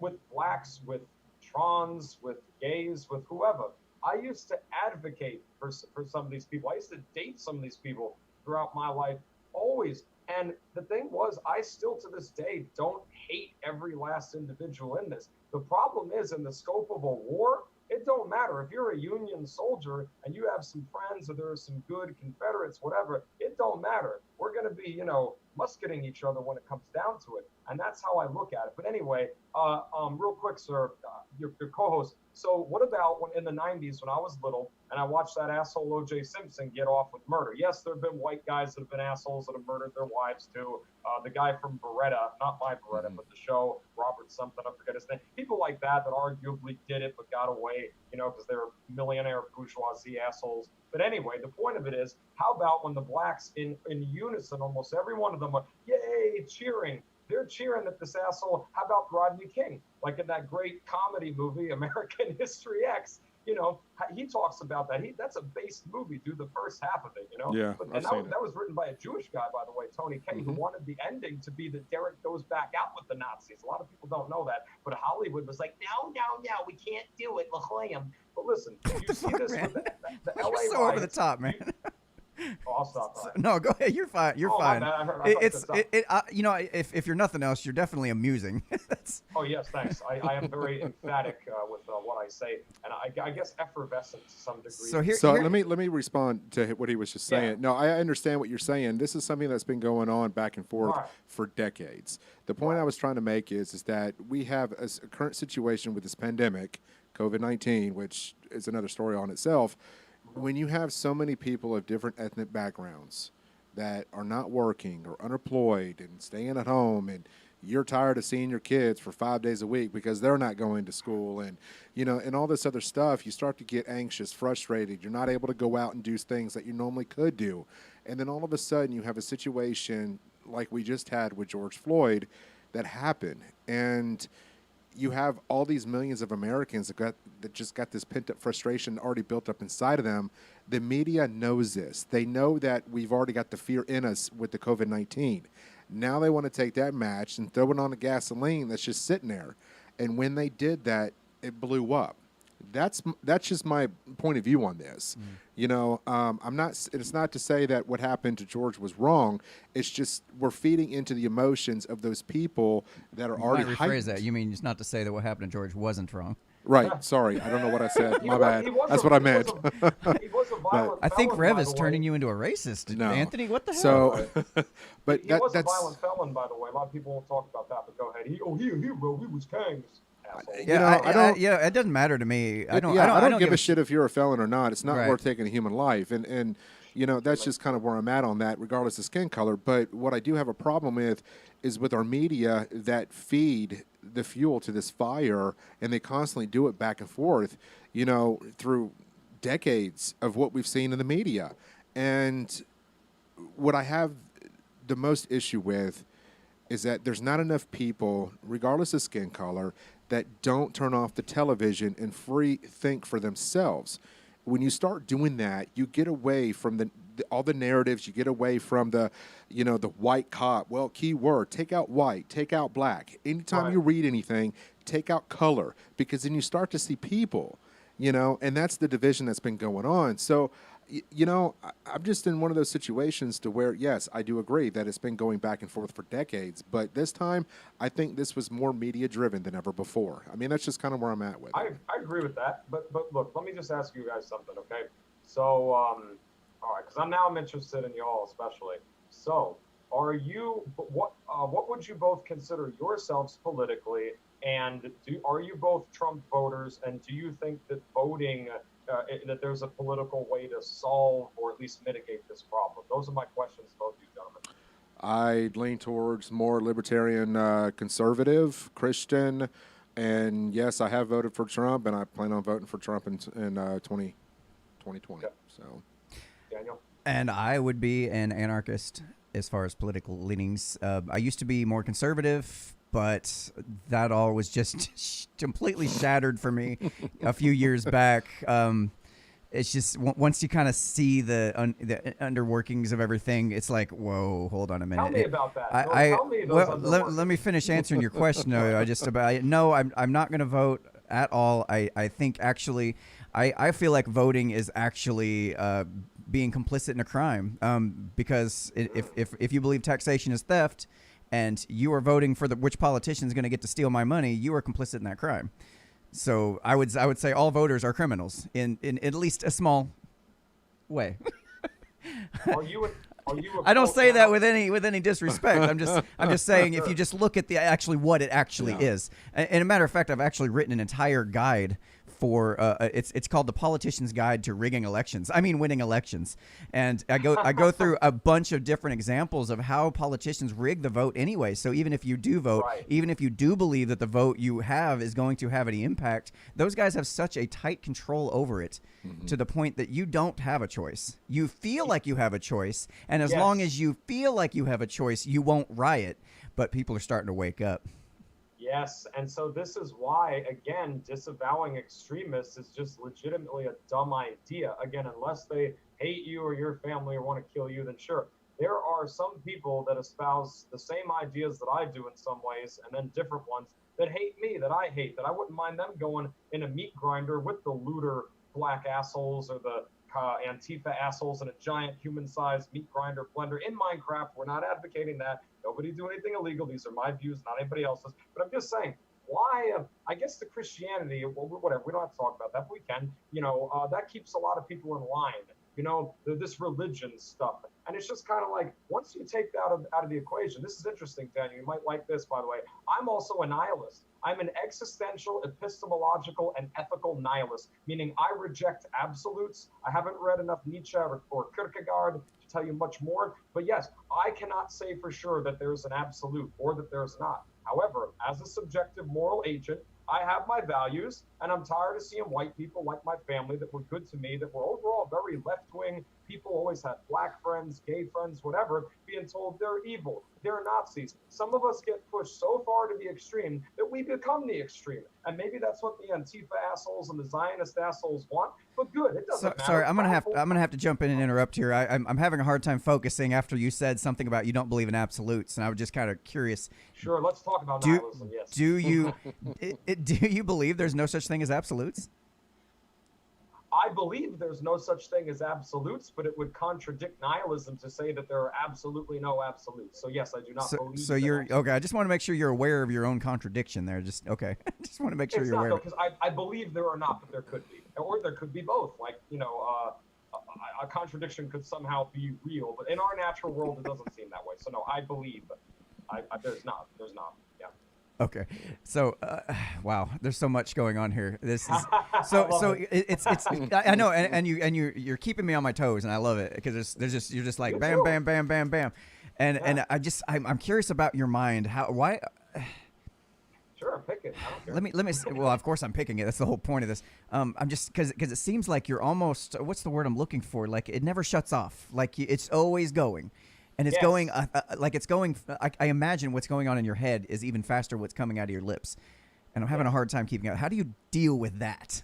with blacks, with trans, with gays, with whoever, I used to advocate for some of these people. I used to date some of these people throughout my life. always. And the thing was, I still to this day don't hate every last individual in this. The problem is, in the scope of a war, it don't matter if you're a Union soldier and you have some friends or there are some good Confederates, whatever. It don't matter. We're going to be, musketing each other when it comes down to it, and that's how I look at it. But anyway, real quick, sir, your co-host. So, what about when in the '90s when I was little and I watched that asshole O.J. Simpson get off with murder? Yes, there have been white guys that have been assholes that have murdered their wives too. The guy from Beretta, not my Beretta, but the show, Robert something, I forget his name. People like that arguably did it but got away, because they were millionaire bourgeoisie assholes. But anyway, the point of it is, how about when the blacks in unison, almost every one of them are, yay, cheering. They're cheering at this asshole. How about Rodney King? Like in that great comedy movie, American History X, he talks about that. That's a based movie, dude, the first half of it, Yeah, And that was written by a Jewish guy, by the way, Tony Kaye, who wanted the ending to be that Derek goes back out with the Nazis. A lot of people don't know that. But Hollywood was like, no, we can't do it. L'chaim. But listen, you see this with the LA You're so over the top, man. Oh, I'll stop. No, go ahead. You're fine. You're fine. If you're nothing else, you're definitely amusing. Oh yes, thanks. I am very emphatic with what I say, and I guess effervescent to some degree. So let me respond to what he was just saying. Yeah. No, I understand what you're saying. This is something that's been going on back and forth for decades. The point I was trying to make is that we have a current situation with this pandemic, COVID-19, which is another story on itself. When you have so many people of different ethnic backgrounds that are not working or unemployed and staying at home, and you're tired of seeing your kids for 5 days a week because they're not going to school, and and all this other stuff, you start to get anxious, frustrated. You're not able to go out and do things that you normally could do. And then all of a sudden you have a situation like we just had with George Floyd that happened. And you have all these millions of Americans that just got this pent-up frustration already built up inside of them. The media knows this. They know that we've already got the fear in us with the COVID-19. Now they want to take that match and throw it on the gasoline that's just sitting there. And when they did that, it blew up. That's just my point of view on this. I'm not. It's not to say that what happened to George was wrong. It's just we're feeding into the emotions of those people that are already heightened. Rephrase that. You mean it's not to say that what happened to George wasn't wrong? Right. Sorry, I don't know what I said. My bad. That's what I meant. He was a violent I think felon, Rev by is the turning way. you into a racist. No. Anthony, what the hell? So, but He that's was a violent felon, by the way. A lot of people won't talk about that, but go ahead. He was Kang's asshole. It doesn't matter to me. I don't give a shit if you're a felon or not. It's not Right. worth taking a human life, and that's just kind of where I'm at on that, regardless of skin color. But what I do have a problem with is with our media that feed the fuel to this fire, and they constantly do it back and forth, through decades of what we've seen in the media. And what I have the most issue with is that there's not enough people, regardless of skin color, that don't turn off the television and think for themselves. When you start doing that, you get away from all the narratives. You get away from the white cop. Well, key word, take out white, take out black. Anytime you read anything, take out color, because then you start to see people, and that's the division that's been going on. So, I'm just in one of those situations to where, yes, I do agree that it's been going back and forth for decades. But this time, I think this was more media-driven than ever before. I mean, that's just kind of where I'm at with it. I agree with that. But look, let me just ask you guys something, okay? So, all right, because I'm interested in y'all especially. So, what would you both consider yourselves politically? And are you both Trump voters? And do you think that voting... that there's a political way to solve or at least mitigate this problem? Those are my questions to both you gentlemen. I lean towards more libertarian, conservative, Christian, and yes, I have voted for Trump, and I plan on voting for Trump in 2020. Okay. So, Daniel? And I would be an anarchist as far as political leanings. I used to be more conservative, but that all was just completely shattered for me a few years back. It's just once you kind of see the underworkings of everything, it's like, whoa, hold on a minute. Tell me about that. Let me finish answering your question. I'm not going to vote at all. I think actually, I feel like voting is actually being complicit in a crime, because if you believe taxation is theft, and you are voting for which politician is going to get to steal my money, you are complicit in that crime. So I would say all voters are criminals in at least a small way. Are you I don't say that with any disrespect. I'm just saying if you just look at what it actually is. And a matter of fact, I've actually written an entire guide for it's called The Politician's Guide to Rigging Elections. I mean, winning elections. And I go through a bunch of different examples of how politicians rig the vote anyway. So even if you do vote, even if you do believe that the vote you have is going to have any impact, those guys have such a tight control over it to the point that you don't have a choice. You feel like you have a choice, and as long as you feel like you have a choice, you won't riot. But people are starting to wake up. Yes, and so this is why, again, disavowing extremists is just legitimately a dumb idea. Again, unless they hate you or your family or want to kill you, then sure. There are some people that espouse the same ideas that I do in some ways, and then different ones that hate me, that I hate, that I wouldn't mind them going in a meat grinder with the looter black assholes or the Antifa assholes in a giant human-sized meat grinder blender in Minecraft. We're not advocating that. Nobody do anything illegal. These are my views, not anybody else's. But I'm just saying, why? I guess the Christianity, well, whatever. We don't have to talk about that, but we can. That keeps a lot of people in line. This religion stuff. And it's just kind of like, once you take that out of the equation, this is interesting, Daniel. You might like this, by the way. I'm also a nihilist. I'm an existential, epistemological, and ethical nihilist, meaning I reject absolutes. I haven't read enough Nietzsche or Kierkegaard to tell you much more. But yes, I cannot say for sure that there's an absolute or that there's not. However, as a subjective moral agent, I have my values, and I'm tired of seeing white people like my family that were good to me, that were overall very left-wing. People always had black friends, gay friends, whatever, being told they're evil, they're Nazis. Some of us get pushed so far to the extreme that we become the extreme. And maybe that's what the Antifa assholes and the Zionist assholes want, but good, it doesn't matter. Sorry, I'm gonna have to jump in and interrupt here. I'm having a hard time focusing after you said something about you don't believe in absolutes, and I was just kind of curious. Sure, let's talk about nihilism, yes. Do you believe there's no such thing as absolutes? I believe there's no such thing as absolutes, but it would contradict nihilism to say that there are absolutely no absolutes. So yes, I do not believe. So you're okay. I just want to make sure you're aware of your own contradiction there. Just okay. Just want to make sure you're aware. Because I believe there are not, but there could be, or there could be both. Like a contradiction could somehow be real, but in our natural world, it doesn't seem that way. So no, I believe. There's not. Yeah. Okay, so wow, there's so much going on here. This is so it's I know, and you're keeping me on my toes, and I love it because you're just like bam, bam, bam, bam, bam, and I'm curious about your mind. Why? Sure, pick it. I don't care. Let me. Well, of course I'm picking it. That's the whole point of this. I'm just because it seems like you're almost, what's the word I'm looking for? Like it never shuts off. Like it's always going. And it's going I imagine what's going on in your head is even faster what's coming out of your lips. And I'm having a hard time keeping out. How do you deal with that?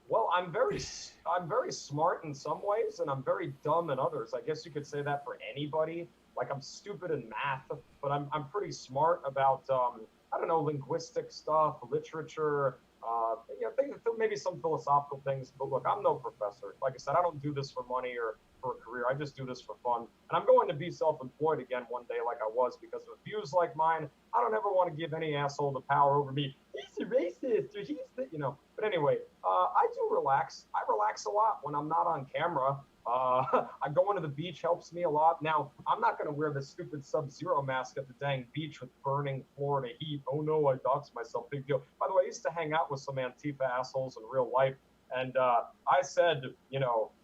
Well, I'm very smart in some ways, and I'm very dumb in others. I guess you could say that for anybody. Like I'm stupid in math, but I'm pretty smart about linguistic stuff, literature, maybe some philosophical things. But look, I'm no professor. Like I said, I don't do this for money or for a career. I just do this for fun. And I'm going to be self-employed again one day like I was, because with views like mine, I don't ever want to give any asshole the power over me. He's a racist, or he's the, But anyway, I do relax. I relax a lot when I'm not on camera. I going to the beach helps me a lot. Now, I'm not going to wear this stupid Sub-Zero mask at the dang beach with burning Florida heat. Oh no, I doxed myself. Big deal. By the way, I used to hang out with some Antifa assholes in real life. And I said,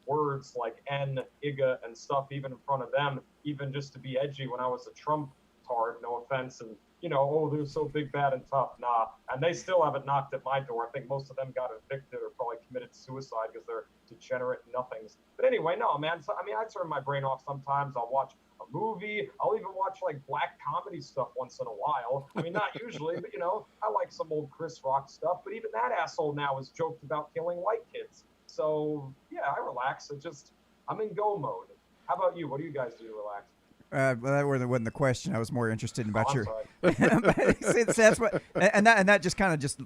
words like N, IGA, and stuff, even in front of them, even just to be edgy when I was a Trump tard, no offense. And, they're so big, bad, and tough. Nah. And they still haven't knocked at my door. I think most of them got evicted or probably committed suicide because they're degenerate nothings. But anyway, no, man. So, I turn my brain off sometimes. I'll watch a movie. I'll even watch black comedy stuff once in a while. Not usually, but I like some old Chris Rock stuff. But even that asshole now has joked about killing white kids. So yeah, I relax. I'm in go mode. How about you? What do you guys do to relax? Well, that wasn't the question. I was more interested in about your. See, that's what, and that just kind of just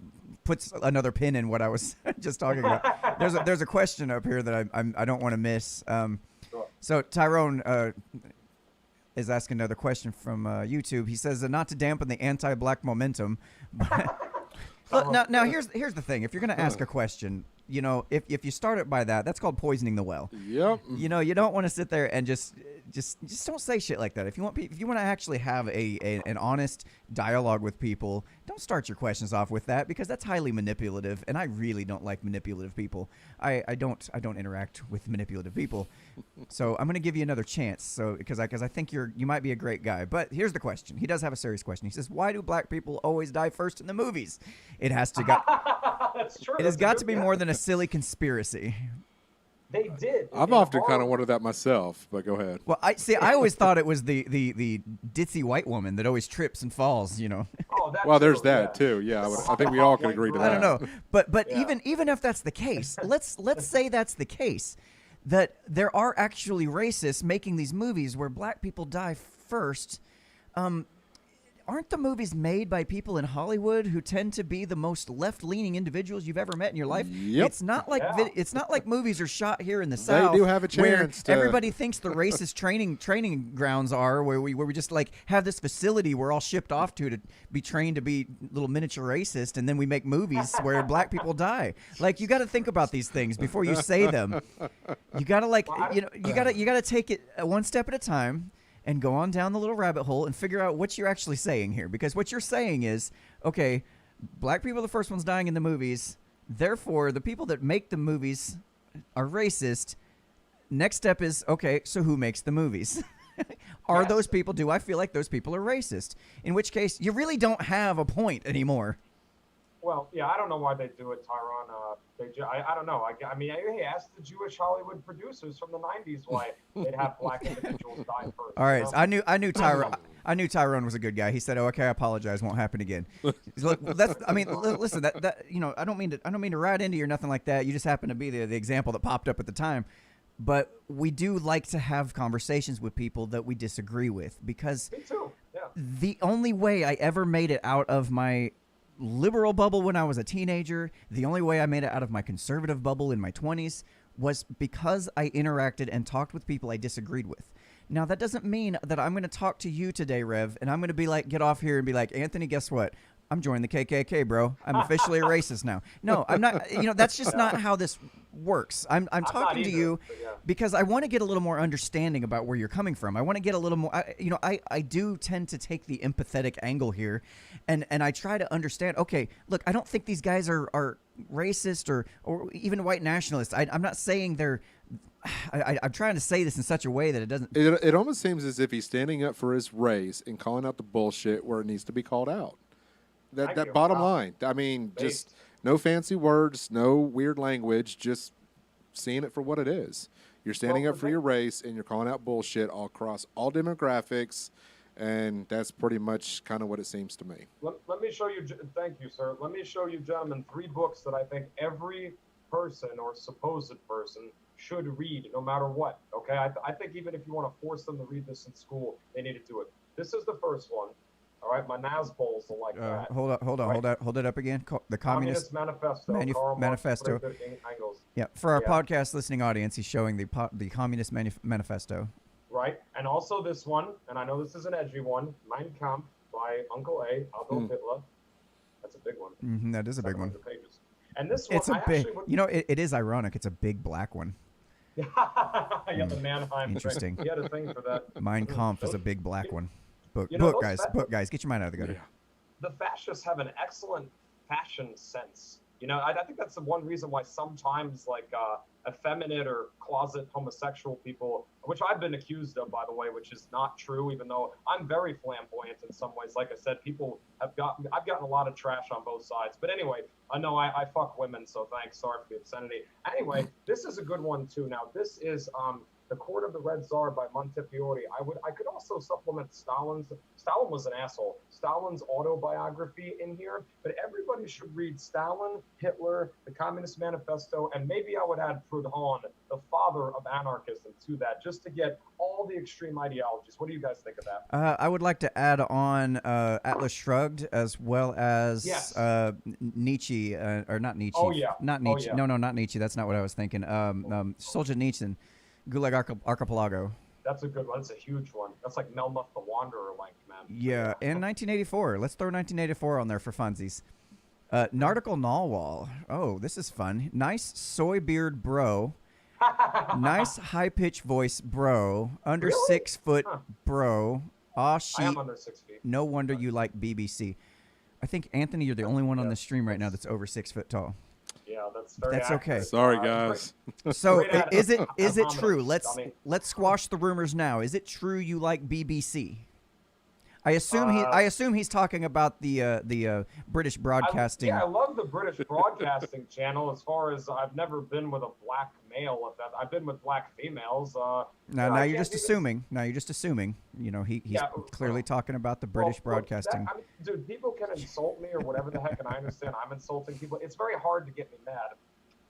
puts another pin in what I was just talking about. There's a question up here that I don't want to miss. Sure. So Tyrone is asking another question from YouTube. He says, not to dampen the anti-black momentum, but look, now here's the thing. If you're going to ask a question, you know, if you start it by that's called poisoning the well. Yep. You know, you don't want to sit there and just don't say shit like that. If you want to actually have an honest dialogue with people, don't start your questions off with that, because that's highly manipulative, and I really don't like manipulative people. I don't interact with manipulative people. So I'm going to give you another chance. So because I think you might be a great guy. But here's the question. He does have a serious question. He says, "Why do black people always die first in the movies?" It has to That's true. It has got to be more than a silly conspiracy. They did. I've often kind of wondered that myself, but go ahead. Well, I always thought it was the ditzy white woman that always trips and falls, you know. Oh, that's Well, there's true, that too. Yeah, I think we all can agree to that. I don't know, but Yeah. even if that's the case, let's say that's the case, that there are actually racists making these movies where black people die first. Aren't the movies made by people in Hollywood who tend to be the most left-leaning individuals you've ever met in your life? Yep. It's not like Yeah. it's not like movies are shot here in the South. They do have a where chance to- everybody thinks the racist training grounds are, where we just like have this facility we're all shipped off to be trained to be little miniature racist, and then we make movies where black people die. Like, you got to think about these things before you say them. You got to you got to take it one step at a time and go on down the little rabbit hole and figure out what you're actually saying here. Because what you're saying is, okay, black people are the first ones dying in the movies. Therefore, the people that make the movies are racist. Next step is, okay, so who makes the movies? Are Yes. those people, do I feel like those people are racist? In which case, you really don't have a point anymore. Well, yeah, I don't know why they do it, Tyrone. I don't know. I mean, hey, ask the Jewish Hollywood producers from the '90s why they'd have black individuals die first. All right, you know? so I knew Tyrone was a good guy. He said, "Oh, okay, I apologize. Won't happen again." Look, listen, that you know, I don't mean to ride into you or nothing like that. You just happen to be the example that popped up at the time. But we do like to have conversations with people that we disagree with, because Me too. Yeah. the only way I ever made it out of my liberal bubble when I was a teenager, the only way I made it out of my conservative bubble in my 20s, was because I interacted and talked with people I disagreed with. Now, that doesn't mean that I'm going to talk to you today, Rev, and I'm going to be like, get off here and be like, Anthony, guess what? I'm joining the KKK, bro. I'm officially a racist now. No, I'm not. You know, that's just not how this works. I'm talking to either, you but yeah. because I want to get a little more understanding about where you're coming from. I want to get a little more. I do tend to take the empathetic angle here, and I try to understand. Okay, look, I don't think these guys are racist or even white nationalists. I'm not saying they're. I'm trying to say this in such a way that it doesn't. It almost seems as if he's standing up for his race and calling out the bullshit where it needs to be called out. Thank That you. bottom Wow. line. I mean, just Based. no fancy words, no weird language, just seeing it for what it is. You're standing Well, up for your race and you're calling out bullshit all across all demographics, and that's pretty much kind of what it seems to me. Let me show you. Thank you, sir. Let me show you, gentlemen, 3 books that I think every person or supposed person should read, no matter what. Okay, I think even if you want to force them to read this in school, they need to do it. This is the first one. All right, my Nazbols are like that. Hold it up again. The Communist Manifesto. Karl Marx, Manifesto. Frederick Engels. Yeah, for our Yeah. podcast listening audience, he's showing the Communist Manifesto. Right, and also this one, and I know this is an edgy one, Mein Kampf by Uncle A, Adolf Hitler. That's a big one. Mm-hmm, that is a big one. 700 pages. And this one, It's a big. You know, it is ironic. It's a big black one. Yeah, the Mannheim Interesting. thing. He had a thing for that. Mein Kampf is a big black one. Book, You know, book, those guys, book, guys. Get your mind out of the gutter. Yeah. The fascists have an excellent fashion sense. You know, I think that's the one reason why sometimes, like, effeminate or closet homosexual people, which I've been accused of, by the way, which is not true, even though I'm very flamboyant in some ways. Like I said, I've gotten a lot of trash on both sides. But anyway, I know I fuck women, so thanks. Sorry for the obscenity. Anyway, this is a good one too. Now, this is The Court of the Red Tsar by Montefiore. I could also supplement Stalin was an asshole. Stalin's autobiography in here, but everybody should read Stalin, Hitler, the Communist Manifesto, and maybe I would add Proudhon, the father of anarchism to that, just to get all the extreme ideologies. What do you guys think of that? I would like to add on Atlas Shrugged, as well as Yes. Nietzsche, or not Nietzsche. Oh, yeah. Not Oh, Nietzsche. yeah. No, not Nietzsche. That's not what I was thinking. Solzhenitsyn, Gulag Archipelago. That's a good one. That's a huge one. That's like Melmoth the Wanderer length, man. Yeah, and 1984. Let's throw 1984 on there for funsies. Nartical Nalwal. Oh, this is fun. Nice soy beard bro. Nice high-pitched voice bro. Under Really? 6 foot bro. Aw, I sheep. am under 6 feet. No wonder you like BBC. I think, Anthony, you're the only one on the stream right now that's over 6 foot tall. Yeah, that's very That's okay. accurate. Sorry, Great. guys. So Great ad- is it ad true? hominem, dummy. Let's squash the rumors now. Is it true you like BBC? I assume he's talking about the British broadcasting. I love the British Broadcasting Channel. As far as I've never been with a black male. I've been with black females. Now you're just assuming. Now you're just assuming. You know, he's clearly talking about the British broadcasting. Dude, people can insult me or whatever the heck, and I understand I'm insulting people. It's very hard to get me mad.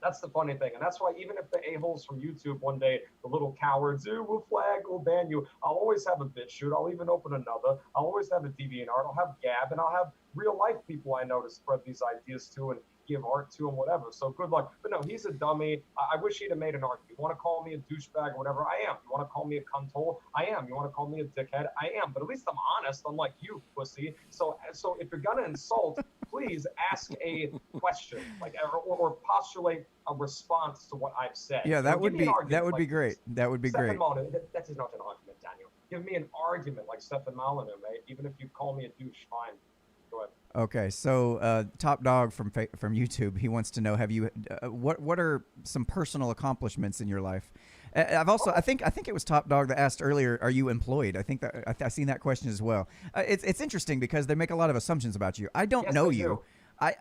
That's the funny thing. And that's why even if the a-holes from YouTube one day, the little cowards, we'll flag, we'll ban you, I'll always have a bitch shoot. I'll even open another. I'll always have a DeviantArt. I'll have Gab, and I'll have real life people I know to spread these ideas to and give art to and whatever. So good luck. But no, he's a dummy. I wish he'd have made an art. You want to call me a douchebag or whatever? I am. You want to call me a cunthole? I am. You want to call me a dickhead? I am. But at least I'm honest, unlike you, pussy. So if you're going to insult, please ask a question, like or postulate a response to what I've said. Yeah, that would be great. This. That would be Stefan great. Molyneux, that is not an argument, Daniel. Give me an argument like Stefan Molyneux, mate. Even if you call me a douche, fine. Go ahead. Okay, so Top Dog from YouTube, he wants to know: have you what are some personal accomplishments in your life? I think it was Top Dog that asked earlier, are you employed? I think that I've seen that question as well. It's interesting because they make a lot of assumptions about you. I don't know you.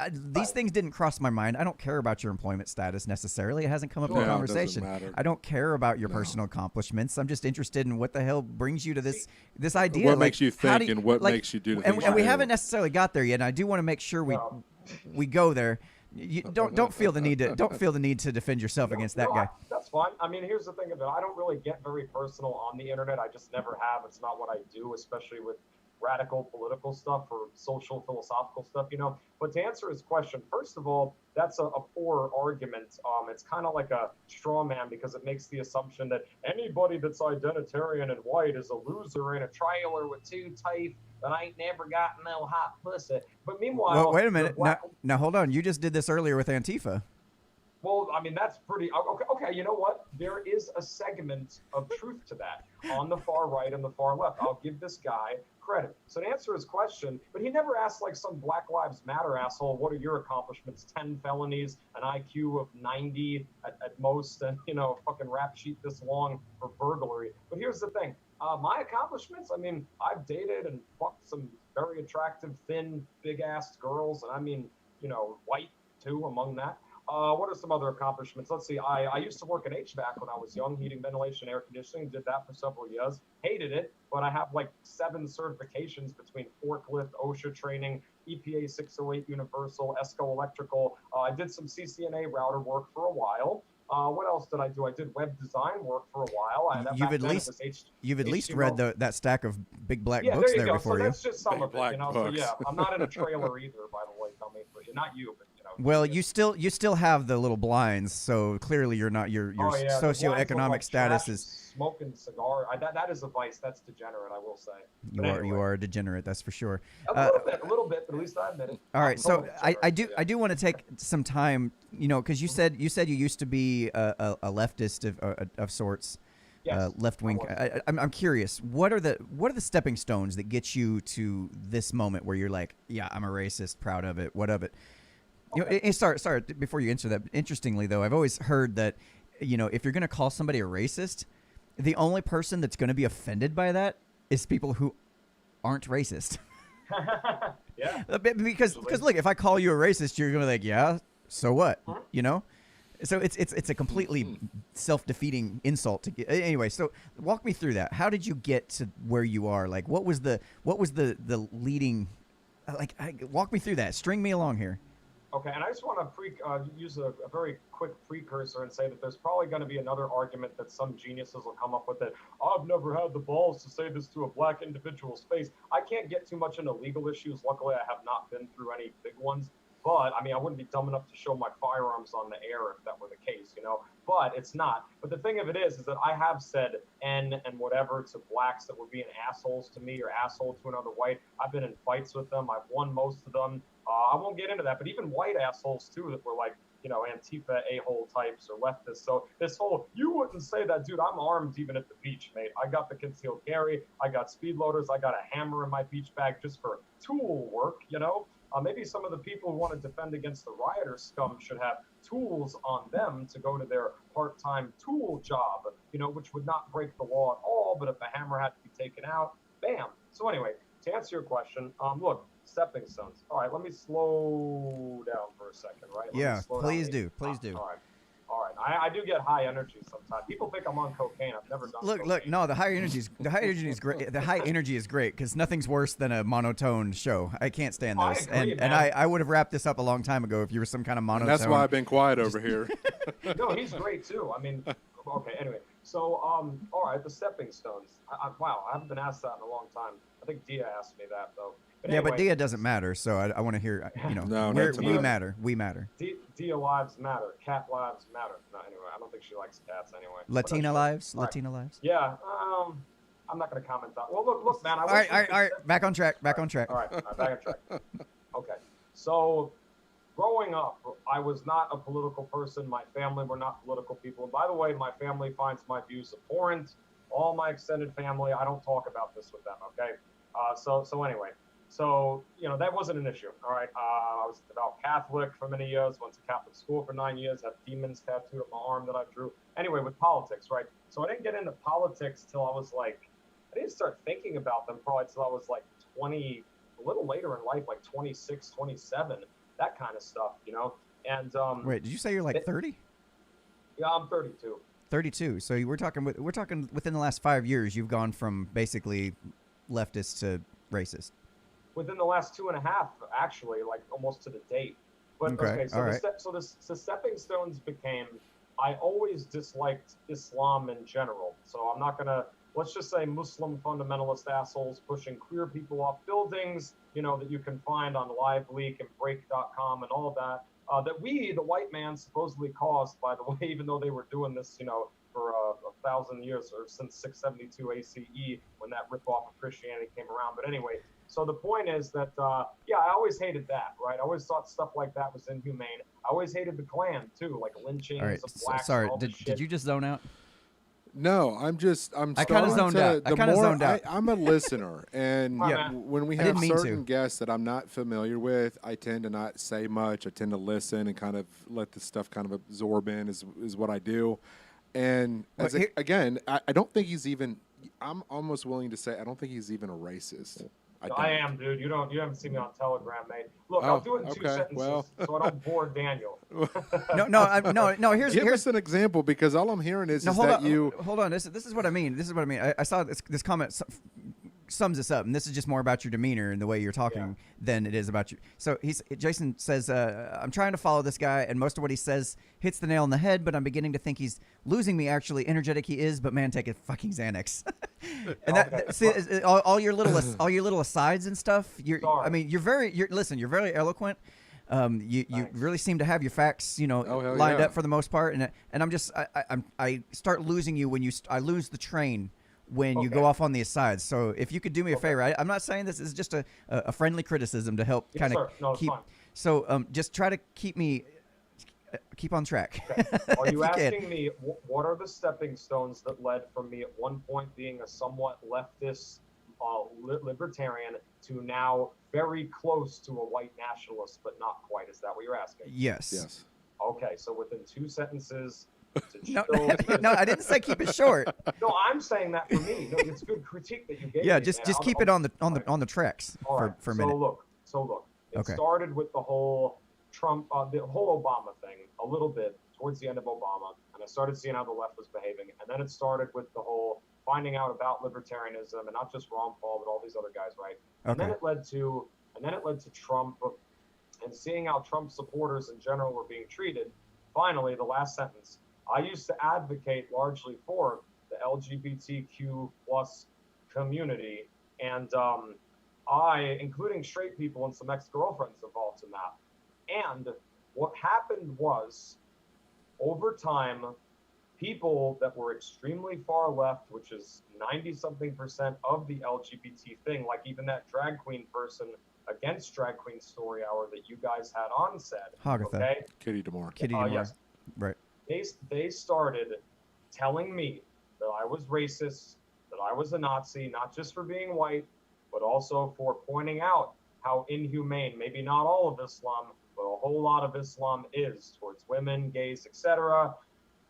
These things didn't cross my mind. I don't care about your employment status necessarily. It hasn't come up in the conversation. It doesn't matter. I don't care about your personal accomplishments. I'm just interested in what the hell brings you to this idea. What makes you think and what makes you do the things and we you do. haven't necessarily got there yet. And I do want to make sure we go there. You don't feel the need to defend yourself against that guy. That's fine. I mean, here's the thing of it. I don't really get very personal on the internet. I just never have. It's not what I do, especially with radical political stuff or social philosophical stuff, you know. But to answer his question, first of all, that's a poor argument. It's kind of like a straw man because it makes the assumption that anybody that's identitarian and white is a loser in a trailer with 2 teeth that ain't never gotten no hot pussy. But meanwhile, well, wait a minute. Now hold on. You just did this earlier with Antifa. Well, I mean, that's pretty okay. You know what? There is a segment of truth to that on the far right and the far left. I'll give this guy credit. So to answer his question, but he never asked like some Black Lives Matter asshole, what are your accomplishments? 10 felonies, an IQ of 90 at most, and fucking rap sheet this long for burglary. But here's the thing. My accomplishments, I mean, I've dated and fucked some very attractive, thin, big-assed girls, and I mean, white too among that. What are some other accomplishments? Let's see. I used to work in HVAC when I was young, heating, ventilation, air conditioning. Did that for several years. Hated it, but I have like 7 certifications between forklift, OSHA training, EPA 608 Universal, ESCO Electrical. I did some CCNA router work for a while. What else did I do? I did web design work for a while. You've at least read that stack of big black books there you go. before so you. That's just some of it, So yeah, I'm not in a trailer either, by the way, dummy. But not you, but Well, you still have the little blinds, so clearly you're not your socioeconomic status is smoking cigar. That is a vice. That's degenerate, I will say. You are a degenerate, that's for sure. A little bit, but at least I admit it. All right, so I do want to take some time, because you said you used to be a leftist of sorts. Yes, left wing. I'm curious. What are the stepping stones that get you to this moment where you're like, yeah, I'm a racist, proud of it. What of it? Okay. Sorry. Before you answer that, interestingly though, I've always heard that, if you're going to call somebody a racist, the only person that's going to be offended by that is people who aren't racist. Yeah. Because look, if I call you a racist, you're going to be like, yeah, so what? Huh? So it's a completely self-defeating insult to get. Anyway, so walk me through that. How did you get to where you are? Like, what was the leading? Walk me through that. String me along here. Okay, and I just want to use a very quick precursor and say that there's probably going to be another argument that some geniuses will come up with that I've never had the balls to say this to a black individual's face. I can't get too much into legal issues. Luckily, I have not been through any big ones. But, I mean, I wouldn't be dumb enough to show my firearms on the air if that were the case, you know? But it's not. But the thing of it is that I have said N and whatever to blacks that were being assholes to me or asshole to another white. I've been in fights with them. I've won most of them. I won't get into that. But even white assholes, too, that were like, you know, Antifa a-hole types or leftists. So this whole, you wouldn't say that, dude, I'm armed even at the beach, mate. I got the concealed carry. I got speed loaders. I got a hammer in my beach bag just for tool work, you know? Maybe some of the people who want to defend against the rioter scum should have tools on them to go to their part-time tool job, you know, which would not break the law at all. But if a hammer had to be taken out, bam. So anyway, to answer your question, look, stepping stones. All right, let me slow down for a second, right? Yeah, please do. Please do. All right. All right. I do get high energy sometimes. People think I'm on cocaine. I've never done cocaine. Look. No, the high energy is great. The high energy is great because nothing's worse than a monotone show. I can't stand those. I agree, and I would have wrapped this up a long time ago if you were some kind of monotone. And that's why I've been quiet over here. No, he's great too. I mean, okay. Anyway, so all right, the stepping stones. Wow, I haven't been asked that in a long time. I think Dia asked me that though. But yeah, anyway, but Dia doesn't matter, so I want to hear. You know, No, we matter. We matter. Dia lives matter. Cat lives matter. No, anyway, I don't think she likes cats anyway. Latina lives. All right. Latina lives. Yeah. I'm not going to comment on. Well, look, man. All right. Back on track. Back on track. All right, back on track. Okay. So, growing up, I was not a political person. My family were not political people. And by the way, my family finds my views abhorrent. All my extended family, I don't talk about this with them. Okay. So anyway. So, you know, that wasn't an issue, all right? I was a devout Catholic for many years, went to Catholic school for 9 years, had demons tattooed on my arm that I drew. Anyway, with politics, right? So I didn't get into politics till I was like, I didn't start thinking about them probably till I was like 20, a little later in life, like 26, 27, that kind of stuff, you know? And Wait, did you say you're like 30? Yeah, I'm 32. 32. So we're talking within the last 5 years, you've gone from basically leftist to racist. Within the last 2.5, actually, like almost to the date. But okay, so the stepping stones became, I always disliked Islam in general. So I'm not gonna, let's just say Muslim fundamentalist assholes pushing queer people off buildings, you know, that you can find on LiveLeak and Break.com and all of that, that we, the white man, supposedly caused, by the way, even though they were doing this, you know, for 1,000 years or since 672 ACE when that ripoff of Christianity came around. But anyway, so the point is that, yeah, I always hated that, right? I always thought stuff like that was inhumane. I always hated the Klan, too, like lynchings All right. of blacks. Sorry, and all this did shit. you just zone out? No, I kind of zoned out. I kind of zoned out. I'm a listener, and Yeah. when we have certain guests that I'm not familiar with, I tend to not say much. I tend to listen and kind of let the stuff kind of absorb in is what I do. And again, I don't think he's even. I'm almost willing to say I don't think he's even a racist. I am, dude. You haven't seen me on Telegram, mate. Look, I'll do it in 2 sentences so I don't bore Daniel. No. Give us an example because all I'm hearing is that you. Hold on. This is what I mean. This is what I mean. I saw this comment sums this up, and this is just more about your demeanor and the way you're talking than it is about you. So Jason says, I'm trying to follow this guy, and most of what he says hits the nail on the head, but I'm beginning to think he's losing me. Actually, energetic he is, but man, take a fucking Xanax. And see, all your little asides and stuff. I mean, you're very eloquent. You really seem to have your facts, lined up for the most part, and I'm just I start losing you when I lose the train when you go off on the asides. So if you could do me a favor, I'm not saying this is just a friendly criticism to help kind of keep. So just try to keep on track. Okay. Are you asking me what are the stepping stones that led from me at one point being a somewhat leftist libertarian to now very close to a white nationalist, but not quite? Is that what you're asking? Yes. Okay, so within 2 sentences. No, I didn't say keep it short. No, I'm saying that for me. No, it's good critique that you gave. Yeah, me, just man. keep it on the tracks for a minute. So look. It started with the whole Trump, the whole Obama thing, a little bit towards the end of Obama, and I started seeing how the left was behaving, and then it started with the whole finding out about libertarianism, and not just Ron Paul, but all these other guys, right? And then it led to Trump and seeing how Trump supporters in general were being treated, finally, the last sentence, I used to advocate largely for the LGBTQ plus community, and I, including straight people and some ex-girlfriends involved in that. And what happened was, over time, people that were extremely far left, which is 90-something% of the LGBT thing, like even that drag queen person against Drag Queen Story Hour that you guys had on said, Hagatha. okay? Kitty Damore. Kitty Damore. Yes. Right. They started telling me that I was racist, that I was a Nazi, not just for being white, but also for pointing out how inhumane, maybe not all of Islam, but a whole lot of Islam is towards women, gays, etc.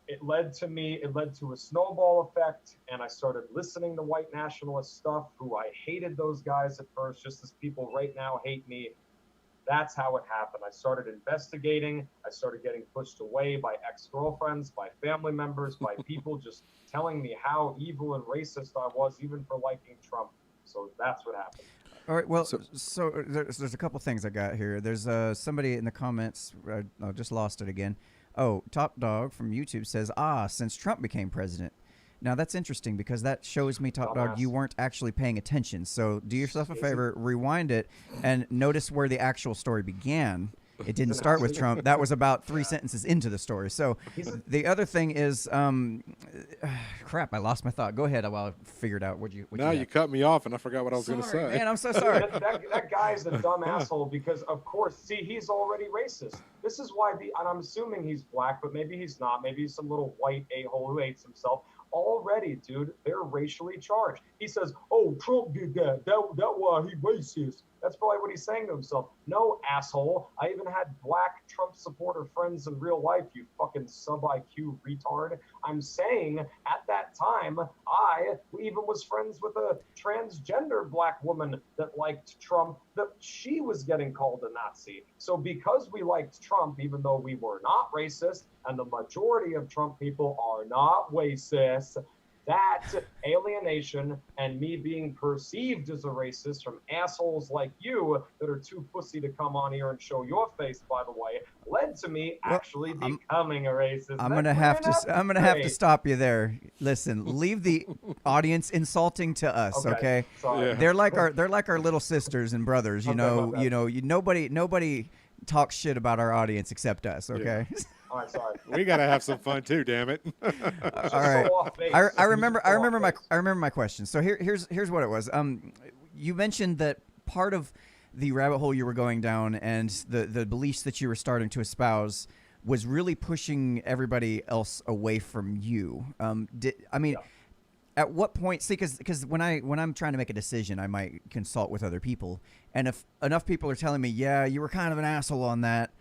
It led to a snowball effect, and I started listening to white nationalist stuff, who I hated those guys at first, just as people right now hate me. That's how it happened. I started investigating. I started getting pushed away by ex-girlfriends, by family members, by people just telling me how evil and racist I was, even for liking Trump. So that's what happened. All right. Well, so there's a couple things I got here. There's somebody in the comments. I just lost it again. Oh, Top Dog from YouTube says, since Trump became president. Now, that's interesting because that shows me, Top Dog, you weren't actually paying attention. So do yourself a favor, rewind it, and notice where the actual story began. It didn't start with Trump. That was about 3 sentences into the story. So the other thing is, crap, I lost my thought. Go ahead while I figure it out. You cut me off, and I forgot what I was going to say. Man, I'm so sorry. that guy's a dumb asshole because, of course, see, he's already racist. This is why and I'm assuming he's black, but maybe he's not. Maybe he's some little white a-hole who hates himself. Already, dude, they're racially charged. He says, "Oh, Trump did that. That why he racist." That's probably what he's saying to himself. No, asshole. I even had black Trump supporter friends in real life, you fucking sub-IQ retard. I'm saying at that time, I even was friends with a transgender black woman that liked Trump, that she was getting called a Nazi. So because we liked Trump, even though we were not racist, and the majority of Trump people are not racist, that alienation and me being perceived as a racist from assholes like you that are too pussy to come on here and show your face, by the way, led to me actually becoming a racist. I'm gonna have to stop you there. Listen, leave the audience insulting to us, okay? Sorry. Yeah. They're like our little sisters and brothers. Nobody talks shit about our audience except us, okay? Yeah. All right, sorry. We gotta have some fun too, damn it. All right. I remember my question. So here's what it was. You mentioned that part of the rabbit hole you were going down and the beliefs that you were starting to espouse was really pushing everybody else away from you. At what point? See, because when I'm trying to make a decision, I might consult with other people, and if enough people are telling me, yeah, you were kind of an asshole on that,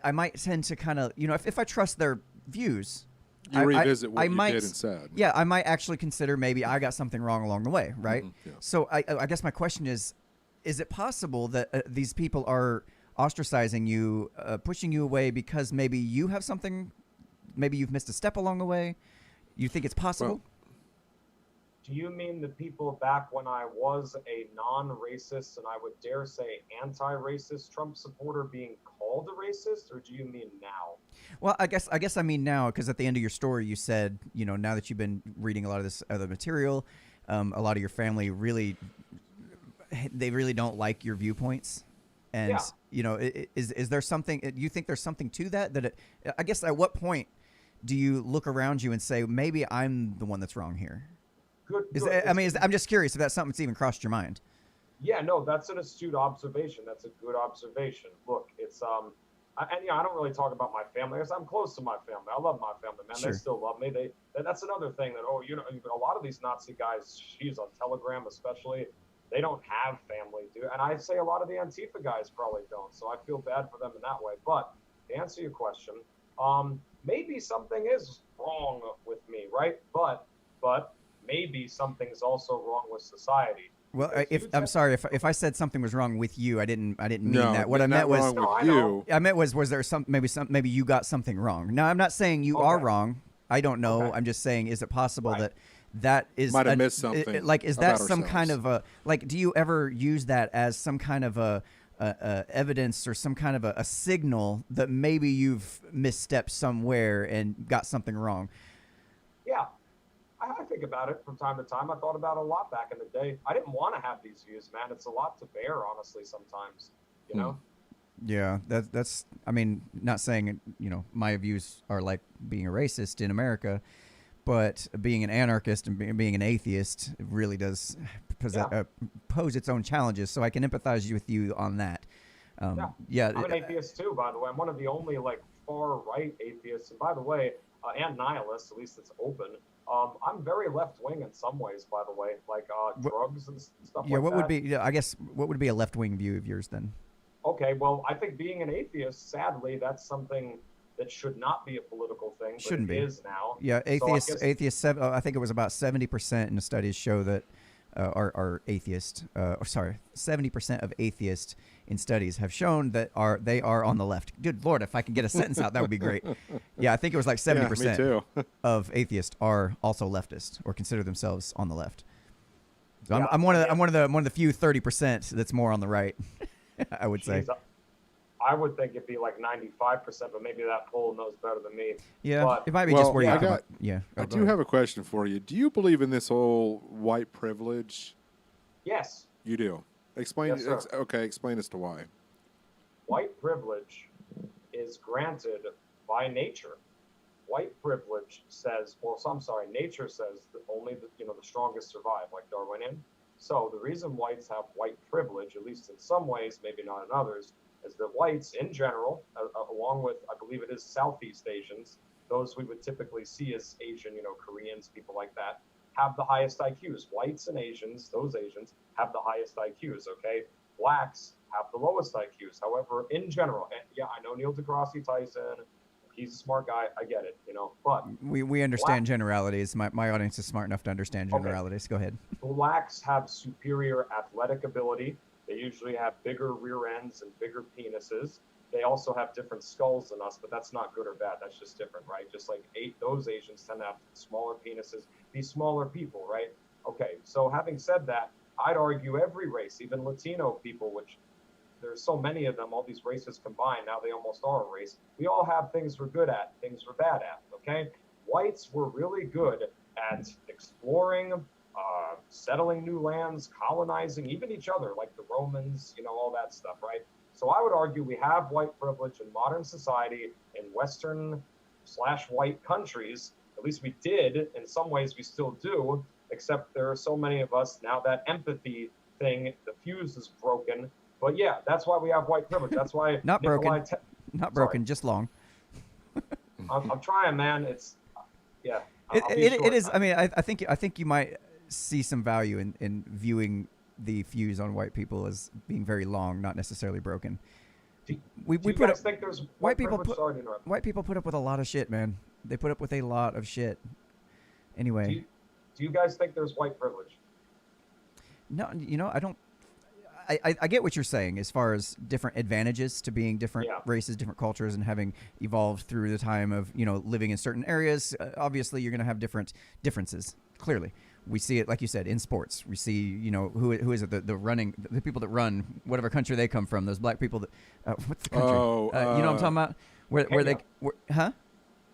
I might tend to kind of, if I trust their views, you revisit what you did and said. Yeah, I might actually consider maybe I got something wrong along the way, right? Mm-hmm, yeah. So I guess my question is it possible that these people are ostracizing you, pushing you away because maybe you have something, maybe you've missed a step along the way? You think it's possible? Well, do you mean the people back when I was a non-racist and I would dare say anti-racist Trump supporter being called a racist, or do you mean now? Well, I guess I mean now, because at the end of your story you said, now that you've been reading a lot of this other material, a lot of your family really don't like your viewpoints, and is there something? Do you think there's something to that? I guess at what point do you look around you and say maybe I'm the one that's wrong here? I'm just curious if that's something that's even crossed your mind. Yeah, no, that's an astute observation. That's a good observation. Look, it's I don't really talk about my family because I'm close to my family. I love my family, man. Sure. They still love me. That's another thing that a lot of these Nazi guys, she's on Telegram especially, they don't have family, dude. And I'd say a lot of the Antifa guys probably don't. So I feel bad for them in that way. But to answer your question, maybe something is wrong with me, right? But maybe something's also wrong with society. Well, I'm sorry if I said something was wrong with you, I didn't mean that. What I meant was I meant was there maybe you got something wrong. Now I'm not saying you are wrong. I don't know. Okay. I'm just saying, is it possible that is might have missed something? Is that some kind of a do you ever use that as some kind of evidence or some kind of a signal that maybe you've misstepped somewhere and got something wrong. Yeah, I think about it from time to time. I thought about it a lot back in the day. I didn't want to have these views, man. It's a lot to bear, honestly, sometimes, you know? Yeah, that's. I mean, not saying my views are like being a racist in America, but being an anarchist and being an atheist really does pose its own challenges. So I can empathize with you on that. Yeah, I'm an atheist too, by the way. I'm one of the only like far right atheists, and by the way, and nihilists. At least it's open. I'm very left wing in some ways, by the way, like drugs and stuff like that. What would be? Yeah, I guess what would be a left wing view of yours then? Okay, well, I think being an atheist, sadly, that's something that should not be a political thing, but Shouldn't be. Is now. Yeah, atheists. I think it was about 70% in the studies show that are atheist. 70% of atheists in studies have shown that they are on the left. Good Lord, if I can get a sentence out, that would be great. Yeah, I think it was like 70% me too. of atheists are also leftist or consider themselves on the left. So I'm one of the few 30% that's more on the right. I would say. I would think it'd be like 95%, but maybe that poll knows better than me. Yeah, but, it might be just where you come. I do have a question for you. Do you believe in this whole white privilege? Yes. You do. Explain. Yes, sir. Okay, explain as to why. White privilege is granted by nature. White privilege says, nature says that only the strongest survive, like Darwinian. So the reason whites have white privilege, at least in some ways, maybe not in others, is that whites in general, along with, I believe it is Southeast Asians, those we would typically see as Asian, Koreans, people like that, have the highest IQs. Whites and Asians, those Asians, have the highest IQs, okay? Blacks have the lowest IQs. However, in general, and yeah, I know Neil deGrasse Tyson, he's a smart guy, I get it, but... We understand generalities. My audience is smart enough to understand generalities. Okay. Go ahead. Blacks have superior athletic ability. They usually have bigger rear ends and bigger penises. They also have different skulls than us, but that's not good or bad. That's just different, right? Just like those Asians tend to have smaller penises, be smaller people, right? Okay, so having said that, I'd argue every race, even Latino people, which there's so many of them, all these races combined, now they almost are a race. We all have things we're good at, things we're bad at, okay? Whites were really good at exploring, settling new lands, colonizing, even each other, like the Romans, all that stuff, right? So I would argue we have white privilege in modern society in Western/white countries. At least we did. In some ways, we still do, except there are so many of us now that empathy thing, the fuse is broken. But yeah, that's why we have white privilege. That's why not broken, just long. I'm trying, man. It's yeah. It is. I mean, I think you might see some value in viewing the fuse on white people as being very long, not necessarily broken. Do you guys think there's white people put up with a lot of shit, man. They put up with a lot of shit. Anyway, do you guys think there's white privilege? No, I don't. I get what you're saying as far as different advantages to being different races, different cultures, and having evolved through the time of living in certain areas. Obviously, you're going to have differences. Clearly, we see it, like you said, in sports. We see, who is it? The people that run whatever country they come from. Those black people that what's the country? You know what I'm talking about? Where they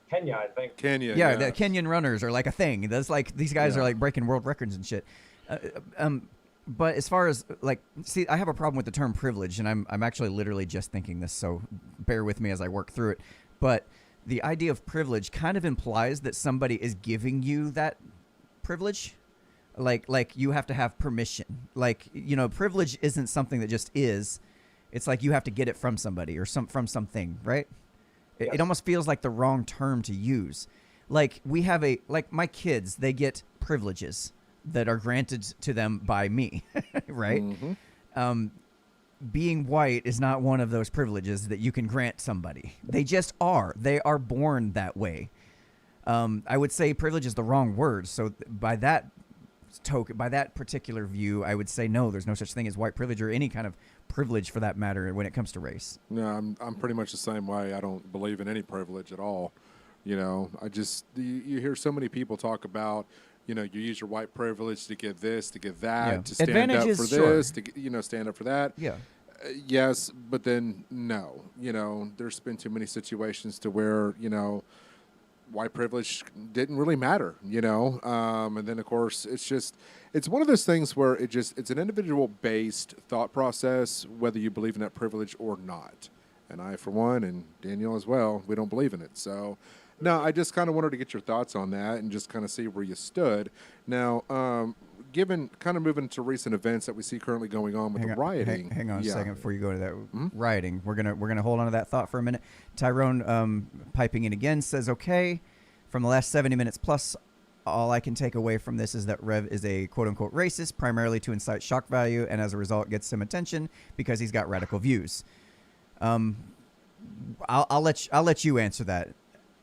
Kenya, I think. Kenya. Yeah, the Kenyan runners are like a thing. That's like these guys are like breaking world records and shit. But as far as see, I have a problem with the term privilege, and I'm actually literally just thinking this, so bear with me as I work through it. But the idea of privilege kind of implies that somebody is giving you that privilege, like you have to have permission. Privilege isn't something that just is. It's like you have to get it from somebody or from something, right? Yes. It almost feels like the wrong term to use. Like we have my kids, they get privileges that are granted to them by me, right? Mm-hmm. Being white is not one of those privileges that you can grant somebody. They just are. They are born that way. I would say privilege is the wrong word. So by that particular view, I would say no, there's no such thing as white privilege or any kind of privilege for that matter when it comes to race. No, I'm pretty much the same way. I don't believe in any privilege at all. I just, you hear so many people talk about, you use your white privilege to get this, to get that, to stand up for this, to stand up for that. Yeah. Yes, but then no. There's been too many situations to where white privilege didn't really matter. And then of course it's one of those things where it's an individual based thought process, whether you believe in that privilege or not. And I, for one, and Daniel as well, we don't believe in it. So, no, I just kind of wanted to get your thoughts on that and just kind of see where you stood. Now, given kind of moving to recent events that we see currently going on with the rioting. Hang on a second before you go to that rioting. We're gonna hold on to that thought for a minute. Tyrone piping in again says, okay, from the last 70 minutes plus, all I can take away from this is that Rev is a quote-unquote racist, primarily to incite shock value, and as a result gets some attention because he's got radical views. I'll let you answer that.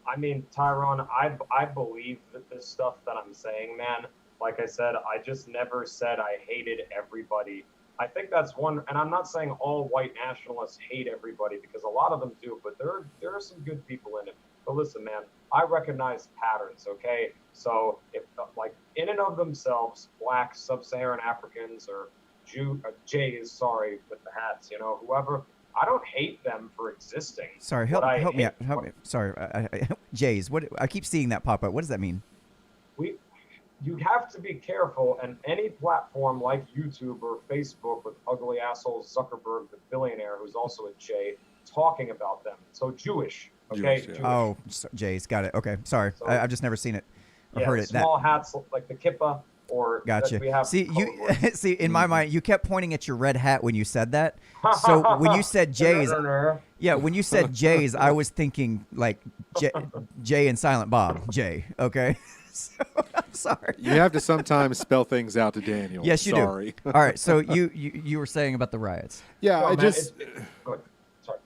I mean, Tyrone, I believe that this stuff that I'm saying, man, like I said, I just never said I hated everybody. I think that's one, and I'm not saying all white nationalists hate everybody, because a lot of them do, but there are some good people in it. But listen, man, I recognize patterns, okay? So if, like, in and of themselves, black, sub-Saharan Africans, or Jays, sorry, with the hats, whoever, I don't hate them for existing. Sorry, help me out. Sorry, Jays. What I keep seeing that pop up. What does that mean? You have to be careful, and any platform like YouTube or Facebook with ugly asshole Zuckerberg, the billionaire, who's also a J, talking about them. So Jewish, okay? Jewish, yeah. Oh, Jays, got it. Okay, sorry. So, I've just never seen it or heard it. Small hats like the kippah. Or gotcha. We have see, in my mind, you kept pointing at your red hat when you said that. So when you said Jays, when you said Jays, I was thinking like Jay and Silent Bob, Jay. Okay, so I'm sorry. You have to sometimes spell things out to Daniel. Yes, you do. All right, so you were saying about the riots. Yeah, go ahead. Sorry.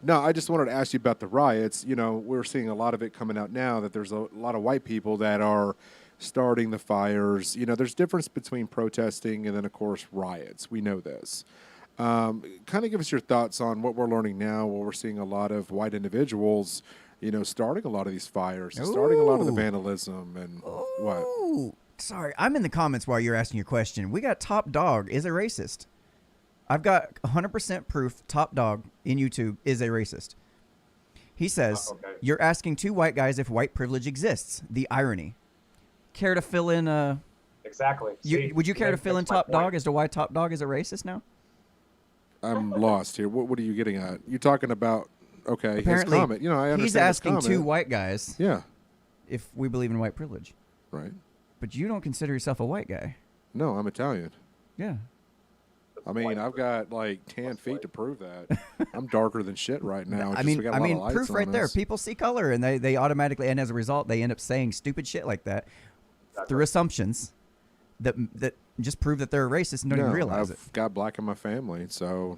No, I just wanted to ask you about the riots. We're seeing a lot of it coming out now that there's a lot of white people that are starting the fires. There's difference between protesting and then, of course, riots. We know this. Kind of give us your thoughts on what we're learning now, where we're seeing a lot of white individuals, starting a lot of these fires, starting a lot of the vandalism and what. Sorry, I'm in the comments while you're asking your question. We got Top Dog is a racist. I've got 100% proof Top Dog in YouTube is a racist. He says, You're asking two white guys if white privilege exists. The irony. Care to fill in? Exactly. Would you care to fill in Top Dog as to why Top Dog is a racist now? I'm lost here. What are you getting at? You're talking about apparently his comment. I understand he's asking his two white guys. Yeah. If we believe in white privilege. Right. But you don't consider yourself a white guy. No, I'm Italian. Yeah. I mean, I've got like tan feet to prove that. I'm darker than shit right now. I mean, proof right there. People see color and they automatically, and as a result, they end up saying stupid shit like that through assumptions that just prove that they're racist and don't even realize it. I've got black in my family, so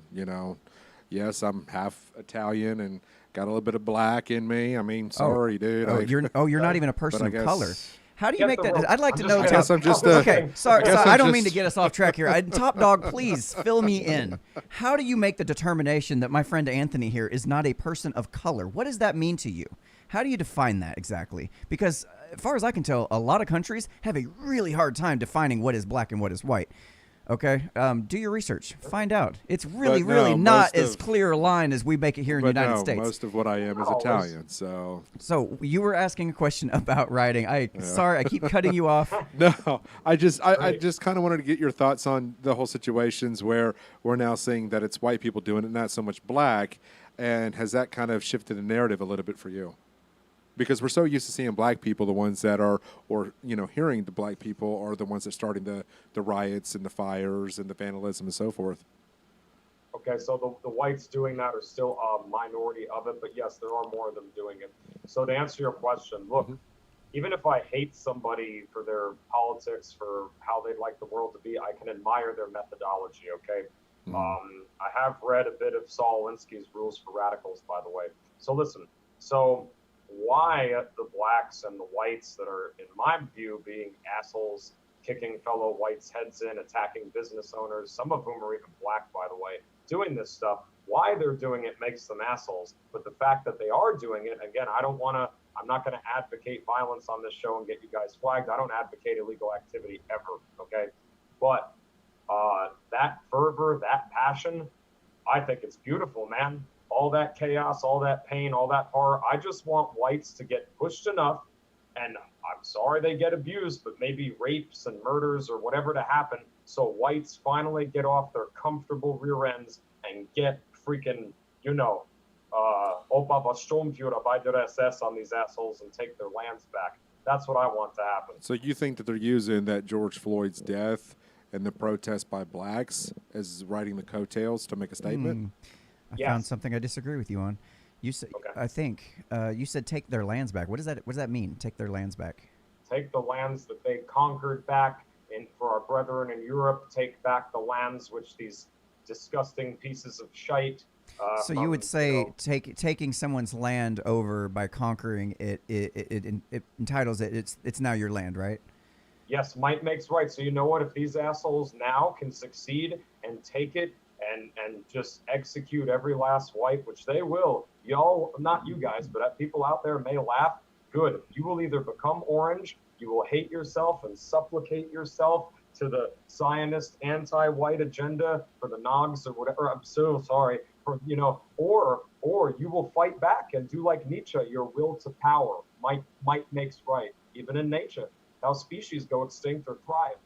yes, I'm half Italian and got a little bit of black in me. I mean, sorry, dude. You're not even a person of color. How do you make that? I'd like to know. Okay, sorry. I don't mean to get us off track here. Top Dog, please fill me in. How do you make the determination that my friend Anthony here is not a person of color? What does that mean to you? How do you define that exactly? Because as far as I can tell, a lot of countries have a really hard time defining what is black and what is white. Okay, do your research. Find out. It's really not as clear a line as we make it here in the United States. Most of what I am is Italian, so. So you were asking a question about writing. Sorry, I keep cutting you off. No, I just kind of wanted to get your thoughts on the whole situations where we're now seeing that it's white people doing it, not so much black, and has that kind of shifted the narrative a little bit for you? Because we're so used to seeing black people, the ones that are, or hearing the black people are the ones that are starting the riots and the fires and the vandalism and so forth. Okay, so the whites doing that are still a minority of it, but yes, there are more of them doing it. So to answer your question, look, even if I hate somebody for their politics, for how they'd like the world to be, I can admire their methodology, okay? I have read a bit of Saul Alinsky's Rules for Radicals, by the way. So listen, why the blacks and the whites that are, in my view, being assholes, kicking fellow whites' heads in, attacking business owners, some of whom are even black, by the way, doing this stuff, why they're doing it makes them assholes. But the fact that they are doing it, again, I'm not going to advocate violence on this show and get you guys flagged. I don't advocate illegal activity ever, okay? But that fervor, that passion, I think it's beautiful, man. All that chaos, all that pain, all that horror. I just want whites to get pushed enough, and I'm sorry they get abused, but maybe rapes and murders or whatever to happen, so whites finally get off their comfortable rear ends and get freaking, Opa was Sturmführer bei der SS on these assholes and take their lands back. That's what I want to happen. So you think that they're using that George Floyd's death and the protest by blacks as riding the coattails to make a statement? I found something I disagree with you on. You said, Okay. I think you said take their lands back. What does that mean? Take their lands back? Take the lands that they conquered back, and for our brethren in Europe, take back the lands which these disgusting pieces of shite. So you would say taking someone's land over by conquering it entitles it. It's now your land, right? Yes, might makes right. So you know what? If these assholes now can succeed and take it and just execute every last white, which they will, y'all, not you guys, but people out there may laugh. Good. You will either become orange, you will hate yourself and supplicate yourself to the Zionist anti-white agenda for the Nogs or whatever. I'm so sorry. For, or you will fight back and do like Nietzsche, your will to power. Might makes right. Even in nature, how species go extinct or thrive.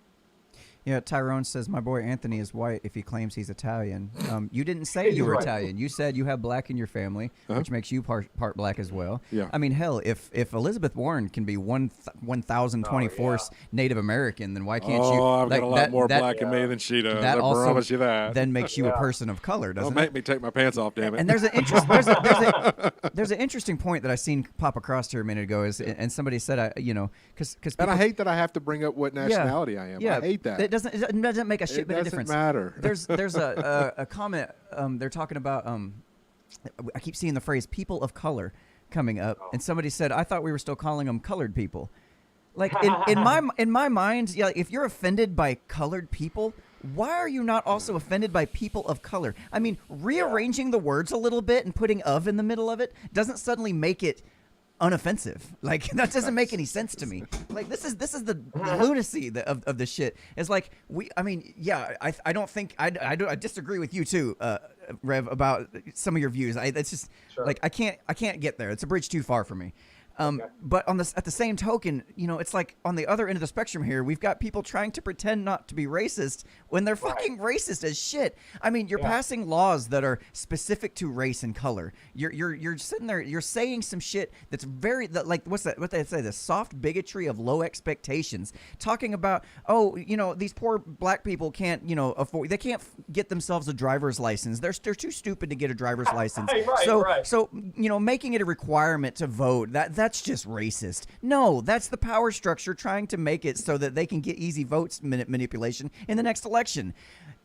Yeah, Tyrone says my boy Anthony is white if he claims he's Italian. You didn't say you were Right. Italian. You said you have black in your family, which makes you part black as well. Yeah. I mean, hell, if Elizabeth Warren can be 1024th Native American, then why can't you? I've got a lot more that, black in me than she does. that I also promise you that. then makes you a Yeah. person of color, doesn't Don't it? make me take my pants off, damn it. And there's an there's an interesting point that I seen pop across here a minute ago and somebody said because And I hate that I have to bring up what nationality I am. Yeah, I hate that. It doesn't make a shit It bit of doesn't difference. matter. There's a comment. They're talking about. I keep seeing the phrase "people of color" coming up, and somebody said, "I thought we were still calling them colored people." Like in my mind, yeah. If you're offended by colored people, why are you not also offended by people of color? I mean, rearranging the words a little bit and putting "of" in the middle of it doesn't suddenly make it unoffensive. Like that doesn't make any sense to me. Like this is the lunacy of the shit. It's like I don't think I disagree with you too, Rev, about some of your views. It's just like I can't get there. It's a bridge too far for me. But at the same token, it's like on the other end of the spectrum here, we've got people trying to pretend not to be racist when they're fucking racist as shit. I mean, you're passing laws that are specific to race and color. You're sitting there, you're saying some shit that's like what's that? What they say? The soft bigotry of low expectations. Talking about these poor black people can't afford. They can't get themselves a driver's license. They're too stupid to get a driver's license. So making it a requirement to vote that's just racist. No, that's the power structure trying to make it so that they can get easy votes manipulation in the next election.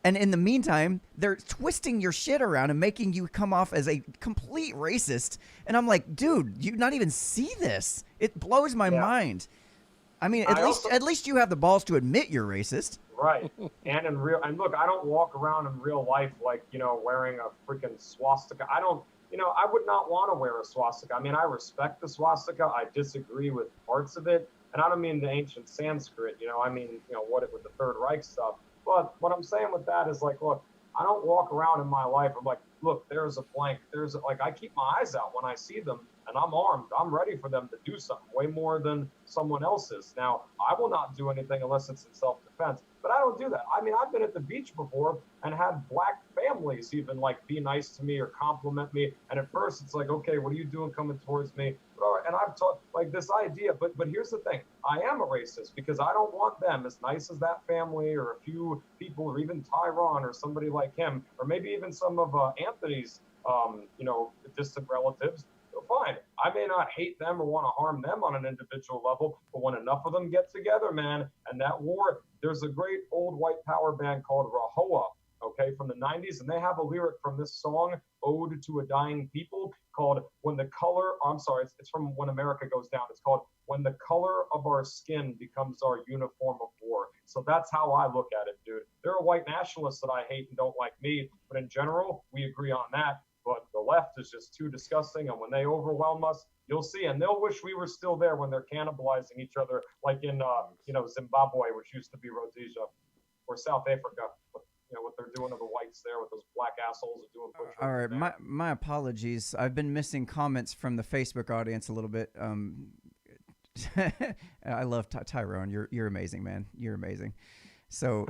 And in the meantime, they're twisting your shit around and making you come off as a complete racist. And I'm like, dude, you not even see this. It blows my mind. I mean, at least you have the balls to admit you're racist. Right. And look, I don't walk around in real life like, wearing a freaking swastika. I would not want to wear a swastika. I mean, I respect the swastika. I disagree with parts of it. And I don't mean the ancient Sanskrit, I mean, with the Third Reich stuff. But what I'm saying with that is like, look, I don't walk around in my life. I'm like, look, there's a blank. I keep my eyes out when I see them and I'm armed. I'm ready for them to do something way more than someone else is. Now, I will not do anything unless it's in self-defense, but I don't do that. I mean, I've been at the beach before and had black families even like be nice to me or compliment me. And at first it's like, okay, what are you doing coming towards me? And I've taught like this idea, but here's the thing. I am a racist because I don't want them as nice as that family or a few people or even Tyron or somebody like him, or maybe even some of Anthony's, distant relatives. Fine. I may not hate them or want to harm them on an individual level, but when enough of them get together, man, and that war, there's a great old white power band called Rahowa, from the 90s, and they have a lyric from this song, Ode to a Dying People, called it's from When America Goes Down. It's called When the Color of Our Skin Becomes Our Uniform of War. So that's how I look at it, dude. There are white nationalists that I hate and don't like me, but in general, we agree on that. But the left is just too disgusting, and when they overwhelm us, you'll see, and they'll wish we were still there when they're cannibalizing each other, like in Zimbabwe, which used to be Rhodesia, or South Africa. what they're doing to the whites there, what those black assholes are doing. All right, there. my apologies. I've been missing comments from the Facebook audience a little bit. I love Tyrone. You're amazing, man. You're amazing. So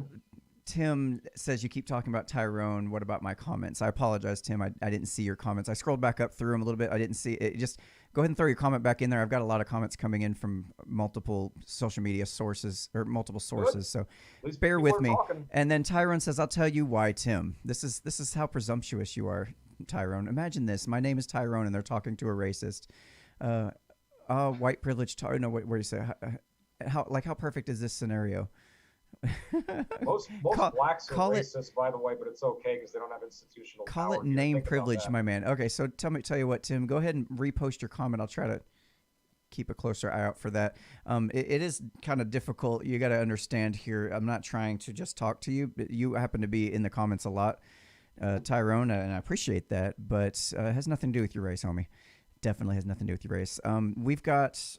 Tim says you keep talking about Tyrone. What about my comments? I apologize, Tim. I didn't see your comments. I scrolled back up through them a little bit. I didn't see it. Just go ahead and throw your comment back in there. I've got a lot of comments coming in from multiple social media sources or multiple sources. So bear with me. And then Tyrone says, I'll tell you why, Tim. This is how presumptuous you are, Tyrone. Imagine this. My name is Tyrone and they're talking to a racist. White privilege. No, what do you say? How perfect is this scenario? most blacks are racist, by the way, but it's okay because they don't have institutional call power. Call it name privilege, my man. Okay, so tell you what, Tim, go ahead and repost your comment. I'll try to keep a closer eye out for that. It is kind of difficult. You got to understand here. I'm not trying to just talk to you, but you happen to be in the comments a lot, Tyrone, and I appreciate that. But it has nothing to do with your race, homie. Definitely has nothing to do with your race. We've got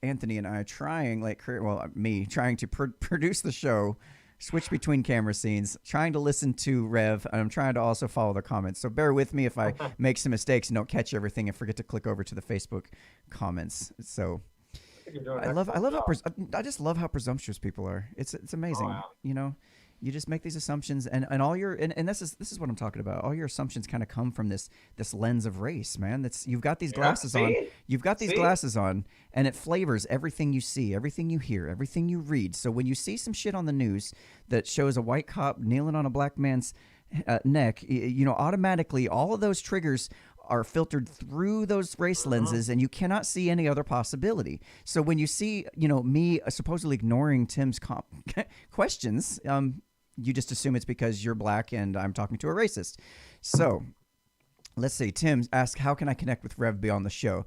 Anthony and I trying to produce the show, switch between camera scenes, trying to listen to Rev, and I'm trying to also follow the comments. So bear with me if I make some mistakes and don't catch everything and forget to click over to the Facebook comments. So I just love how presumptuous people are. It's amazing. Oh, yeah. You just make these assumptions and all your and this is what I'm talking about. All your assumptions kind of come from this lens of race, man. You've got these glasses on. You've got these glasses on, and it flavors everything you see, everything you hear, everything you read. So when you see some shit on the news that shows a white cop kneeling on a black man's neck, automatically all of those triggers are filtered through those race lenses, and you cannot see any other possibility. So when you see, me supposedly ignoring Tim's questions, you just assume it's because you're black and I'm talking to a racist. So let's see. Tim asked, how can I connect with Rev beyond the show?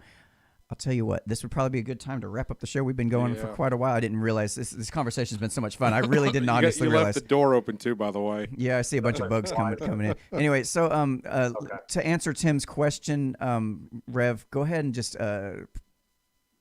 I'll tell you what, this would probably be a good time to wrap up the show. We've been going for quite a while. I didn't realize this conversation's been so much fun. I really didn't honestly realize. You left the door open too, by the way. Yeah, I see a bunch of bugs coming in. Anyway, so to answer Tim's question, Rev, go ahead and just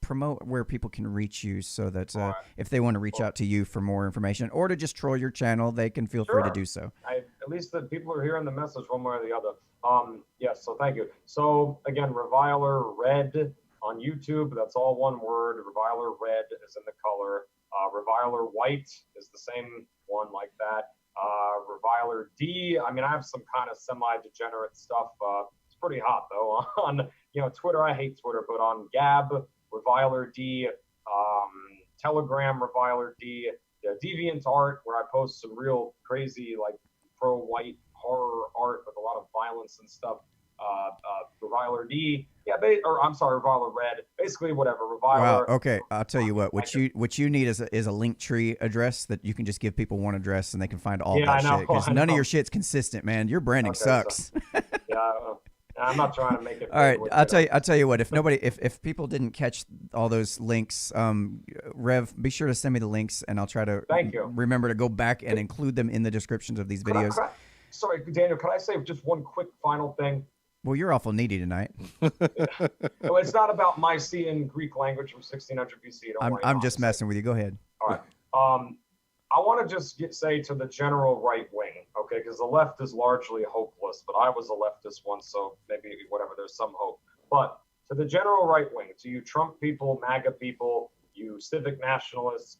promote where people can reach you so that if they want to reach out to you for more information or to just troll your channel, they can feel free to do so. At least the people are hearing the message one way or the other. Yes, so thank you. So again, Reviler Red on YouTube, that's all one word. Reviler Red is in the color. Reviler White is the same one like that. Reviler D, I have some kind of semi-degenerate stuff. It's pretty hot though. On Twitter, I hate Twitter, but on Gab, Reviler D, Telegram, Reviler D, DeviantArt, where I post some real crazy pro-white horror art with a lot of violence and stuff. Reviler D, Reviler Red, basically whatever. Reviler. Wow. Okay, I'll tell you what. What you need is a Linktree address that you can just give people one address and they can find all that shit. Because none of your shit's consistent, man. Your branding sucks. So, I'm not trying to make it. All right, I'll tell you what. If people didn't catch all those links, Rev, be sure to send me the links and I'll try to remember to go back and include them in the descriptions of these videos. Sorry, Daniel. Can I say just one quick final thing? Well, you're awful needy tonight. Well, it's not about Mycenaean Greek language from 1600 BC. I'm just messing with you. Go ahead. All right. I want to just say to the general right wing, okay, because the left is largely hopeless, but I was a leftist once, so maybe whatever, there's some hope. But to the general right wing, to you Trump people, MAGA people, you civic nationalists,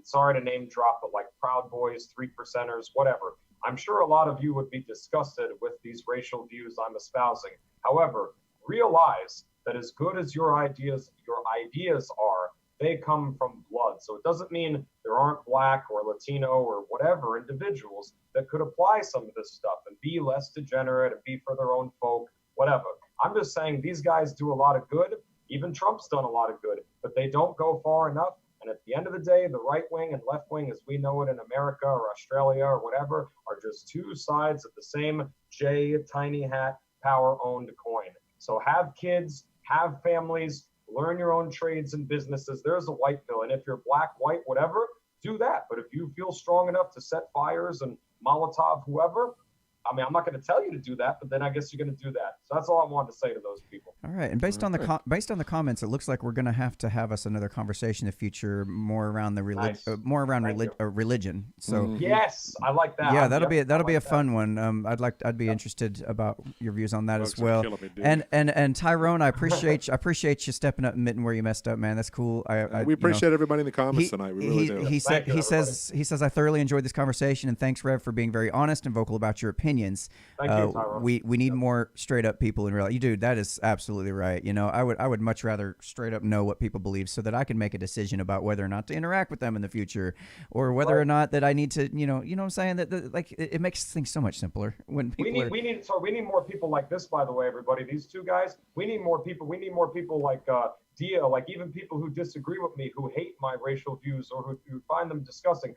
sorry to name drop, but Proud Boys, 3%ers, whatever. I'm sure a lot of you would be disgusted with these racial views I'm espousing. However, realize that as good as your ideas are, they come from blood. So it doesn't mean there aren't black or Latino or whatever individuals that could apply some of this stuff and be less degenerate and be for their own folk, whatever. I'm just saying these guys do a lot of good. Even Trump's done a lot of good, but they don't go far enough. And at the end of the day, the right wing and left wing, as we know it in America or Australia or whatever, are just two sides of the same tiny hat power-owned coin. So have kids, have families, learn your own trades and businesses. There's a white pill. And if you're black, white, whatever, do that. But if you feel strong enough to set fires and Molotov whoever, I mean, I'm not going to tell you to do that, but then I guess you're going to do that. So that's all I wanted to say to those people. All right, and based on the comments, it looks like we're going to have us another conversation in the future, more around the religion. So yes, I like that. Yeah, that'll be a fun one. I'd be interested about your views on that as well. And Tyrone, I appreciate you stepping up and admitting where you messed up, man. That's cool. We appreciate everybody in the comments tonight. We really do. He says I thoroughly enjoyed this conversation, and thanks, Rev, for being very honest and vocal about your opinions. Thank you, Tyrone. We need more straight up people in real life. You dude, that is absolutely right. You know, I would much rather straight up know what people believe so that I can make a decision about whether or not to interact with them in the future, or whether or not that I need to, you know what I'm saying, that it makes things so much simpler when people we need more people like this, by the way, everybody. These two guys, we need more people. We need more people like Dia, like even people who disagree with me, who hate my racial views or who find them disgusting.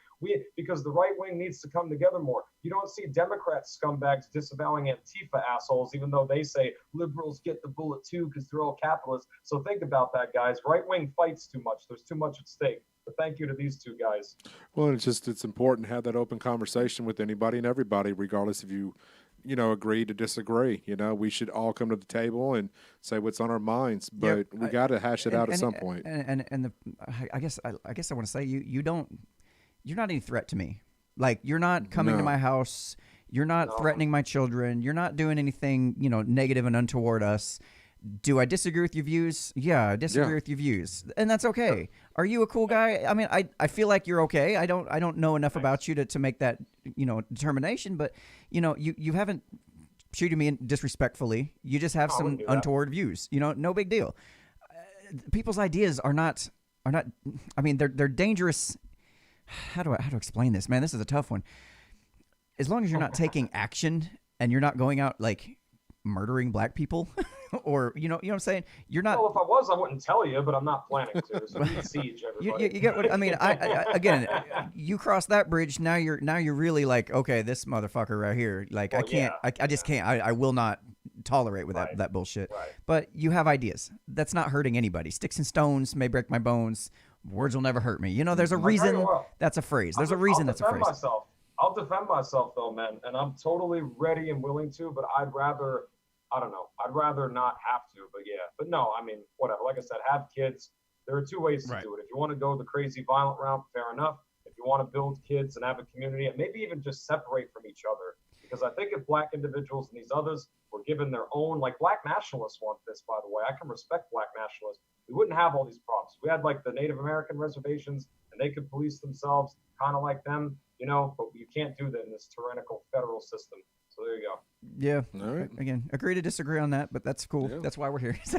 Because the right wing needs to come together more. You don't see Democrat scumbags disavowing Antifa assholes, even though they say liberals get the bullet too because they're all capitalists. So think about that, guys. Right wing fights too much. There's too much at stake. But thank you to these two guys. Well, it's important to have that open conversation with anybody and everybody, regardless if you agree to disagree. We should all come to the table and say what's on our minds, but we got to hash it out at some point. I guess I want to say you're not any threat to me. Like, you're not coming to my house. You're not threatening my children. You're not doing anything, negative and untoward us. Do I disagree with your views? Yeah, I disagree with your views, and that's okay. Sure. Are you a cool guy? I mean, I feel like you're okay. I don't know enough about you to make that determination, but you haven't treated me disrespectfully. You just have some untoward views. No big deal. People's ideas are not. I mean, they're dangerous. How do I explain this, man? This is a tough one. As long as you're not taking action and you're not going out like murdering black people. Or you know what I'm saying? You're not. Well, if I was, I wouldn't tell you, but I'm not planning to. So siege, everybody. You get what I mean? Again, you cross that bridge. Now you're really like, okay, this motherfucker right here. Like, well, I just can't. I will not tolerate with that bullshit. Right. But you have ideas. That's not hurting anybody. Sticks and stones may break my bones. Words will never hurt me. There's a reason. That's a phrase. There's a reason that's a phrase. I'll defend myself though, man, and I'm totally ready and willing to. But I'd rather not have to, but no, I mean, whatever. Like I said, have kids. There are two ways to do it. If you want to go the crazy violent route, fair enough. If you want to build kids and have a community and maybe even just separate from each other, because I think if black individuals and these others were given their own, like black nationalists want this, by the way, I can respect black nationalists. We wouldn't have all these problems. We had like the Native American reservations and they could police themselves kind of like them, but you can't do that in this tyrannical federal system. So there you go. Yeah. All right. Again, agree to disagree on that, but that's cool. Yeah. That's why we're here. So,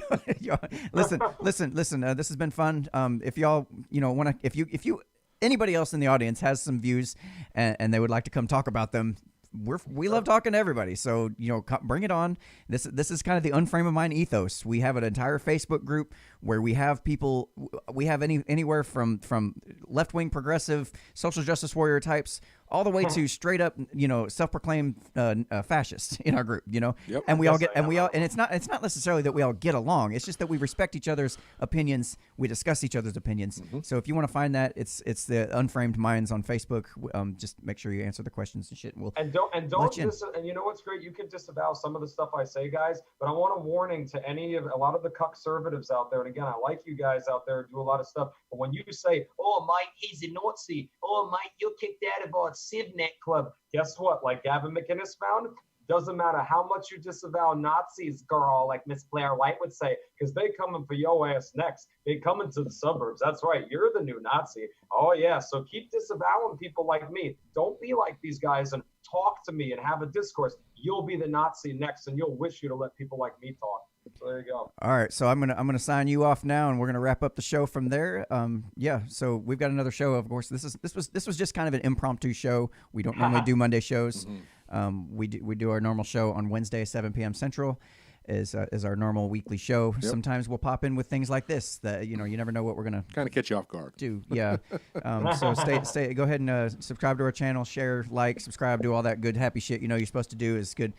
listen. This has been fun. If y'all, want to, if you, anybody else in the audience has some views and they would like to come talk about them, we love talking to everybody. So, bring it on. This is kind of the Unframe of Mind ethos. We have an entire Facebook group where we have people, we have anywhere from left-wing progressive social justice warrior types all the way to straight up, self-proclaimed fascists in our group, Yep. And and it's not necessarily that we all get along. It's just that we respect each other's opinions. We discuss each other's opinions. Mm-hmm. So if you want to find that, it's the Unframed Minds on Facebook. Just make sure you answer the questions and shit. And you know what's great? You can disavow some of the stuff I say, guys, but I want a warning to a lot of the conservatives out there. And again, I like you guys out there who do a lot of stuff. But when you say, "Oh, mate, he's a Nazi," "Oh, mate, you're kicked out of our Civnet club," guess what? Like Gavin McInnes found, doesn't matter how much you disavow Nazis, girl, like Miss Blair White would say, because they coming for your ass next. They coming to the suburbs. That's right. You're the new Nazi. Oh, yeah. So keep disavowing people like me. Don't be like these guys and talk to me and have a discourse. You'll be the Nazi next, and you'll wish you to let people like me talk. So there you go. All right, so I'm gonna sign you off now, and we're gonna wrap up the show from there. So we've got another show. Of course, this was just kind of an impromptu show. We don't normally do Monday shows. Mm-hmm. We do our normal show on Wednesday, 7 p.m. Central. Is our normal weekly show. Yep. Sometimes we'll pop in with things like this that you never know what we're gonna kind of catch you off guard. Yeah. So stay. Go ahead and subscribe to our channel, share, like, subscribe, do all that good happy shit. You're supposed to do is good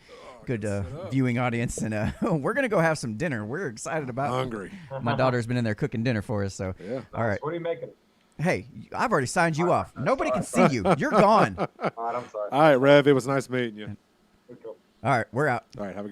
viewing audience, and we're gonna go have some dinner. We're excited about. Hungry. My daughter's been in there cooking dinner for us. So yeah. All right. What are you making? Hey, I've already signed you off. Nobody can see you. You're gone. All right, I'm sorry. All right, Rev. It was nice meeting you. All right, we're out. All right, have a good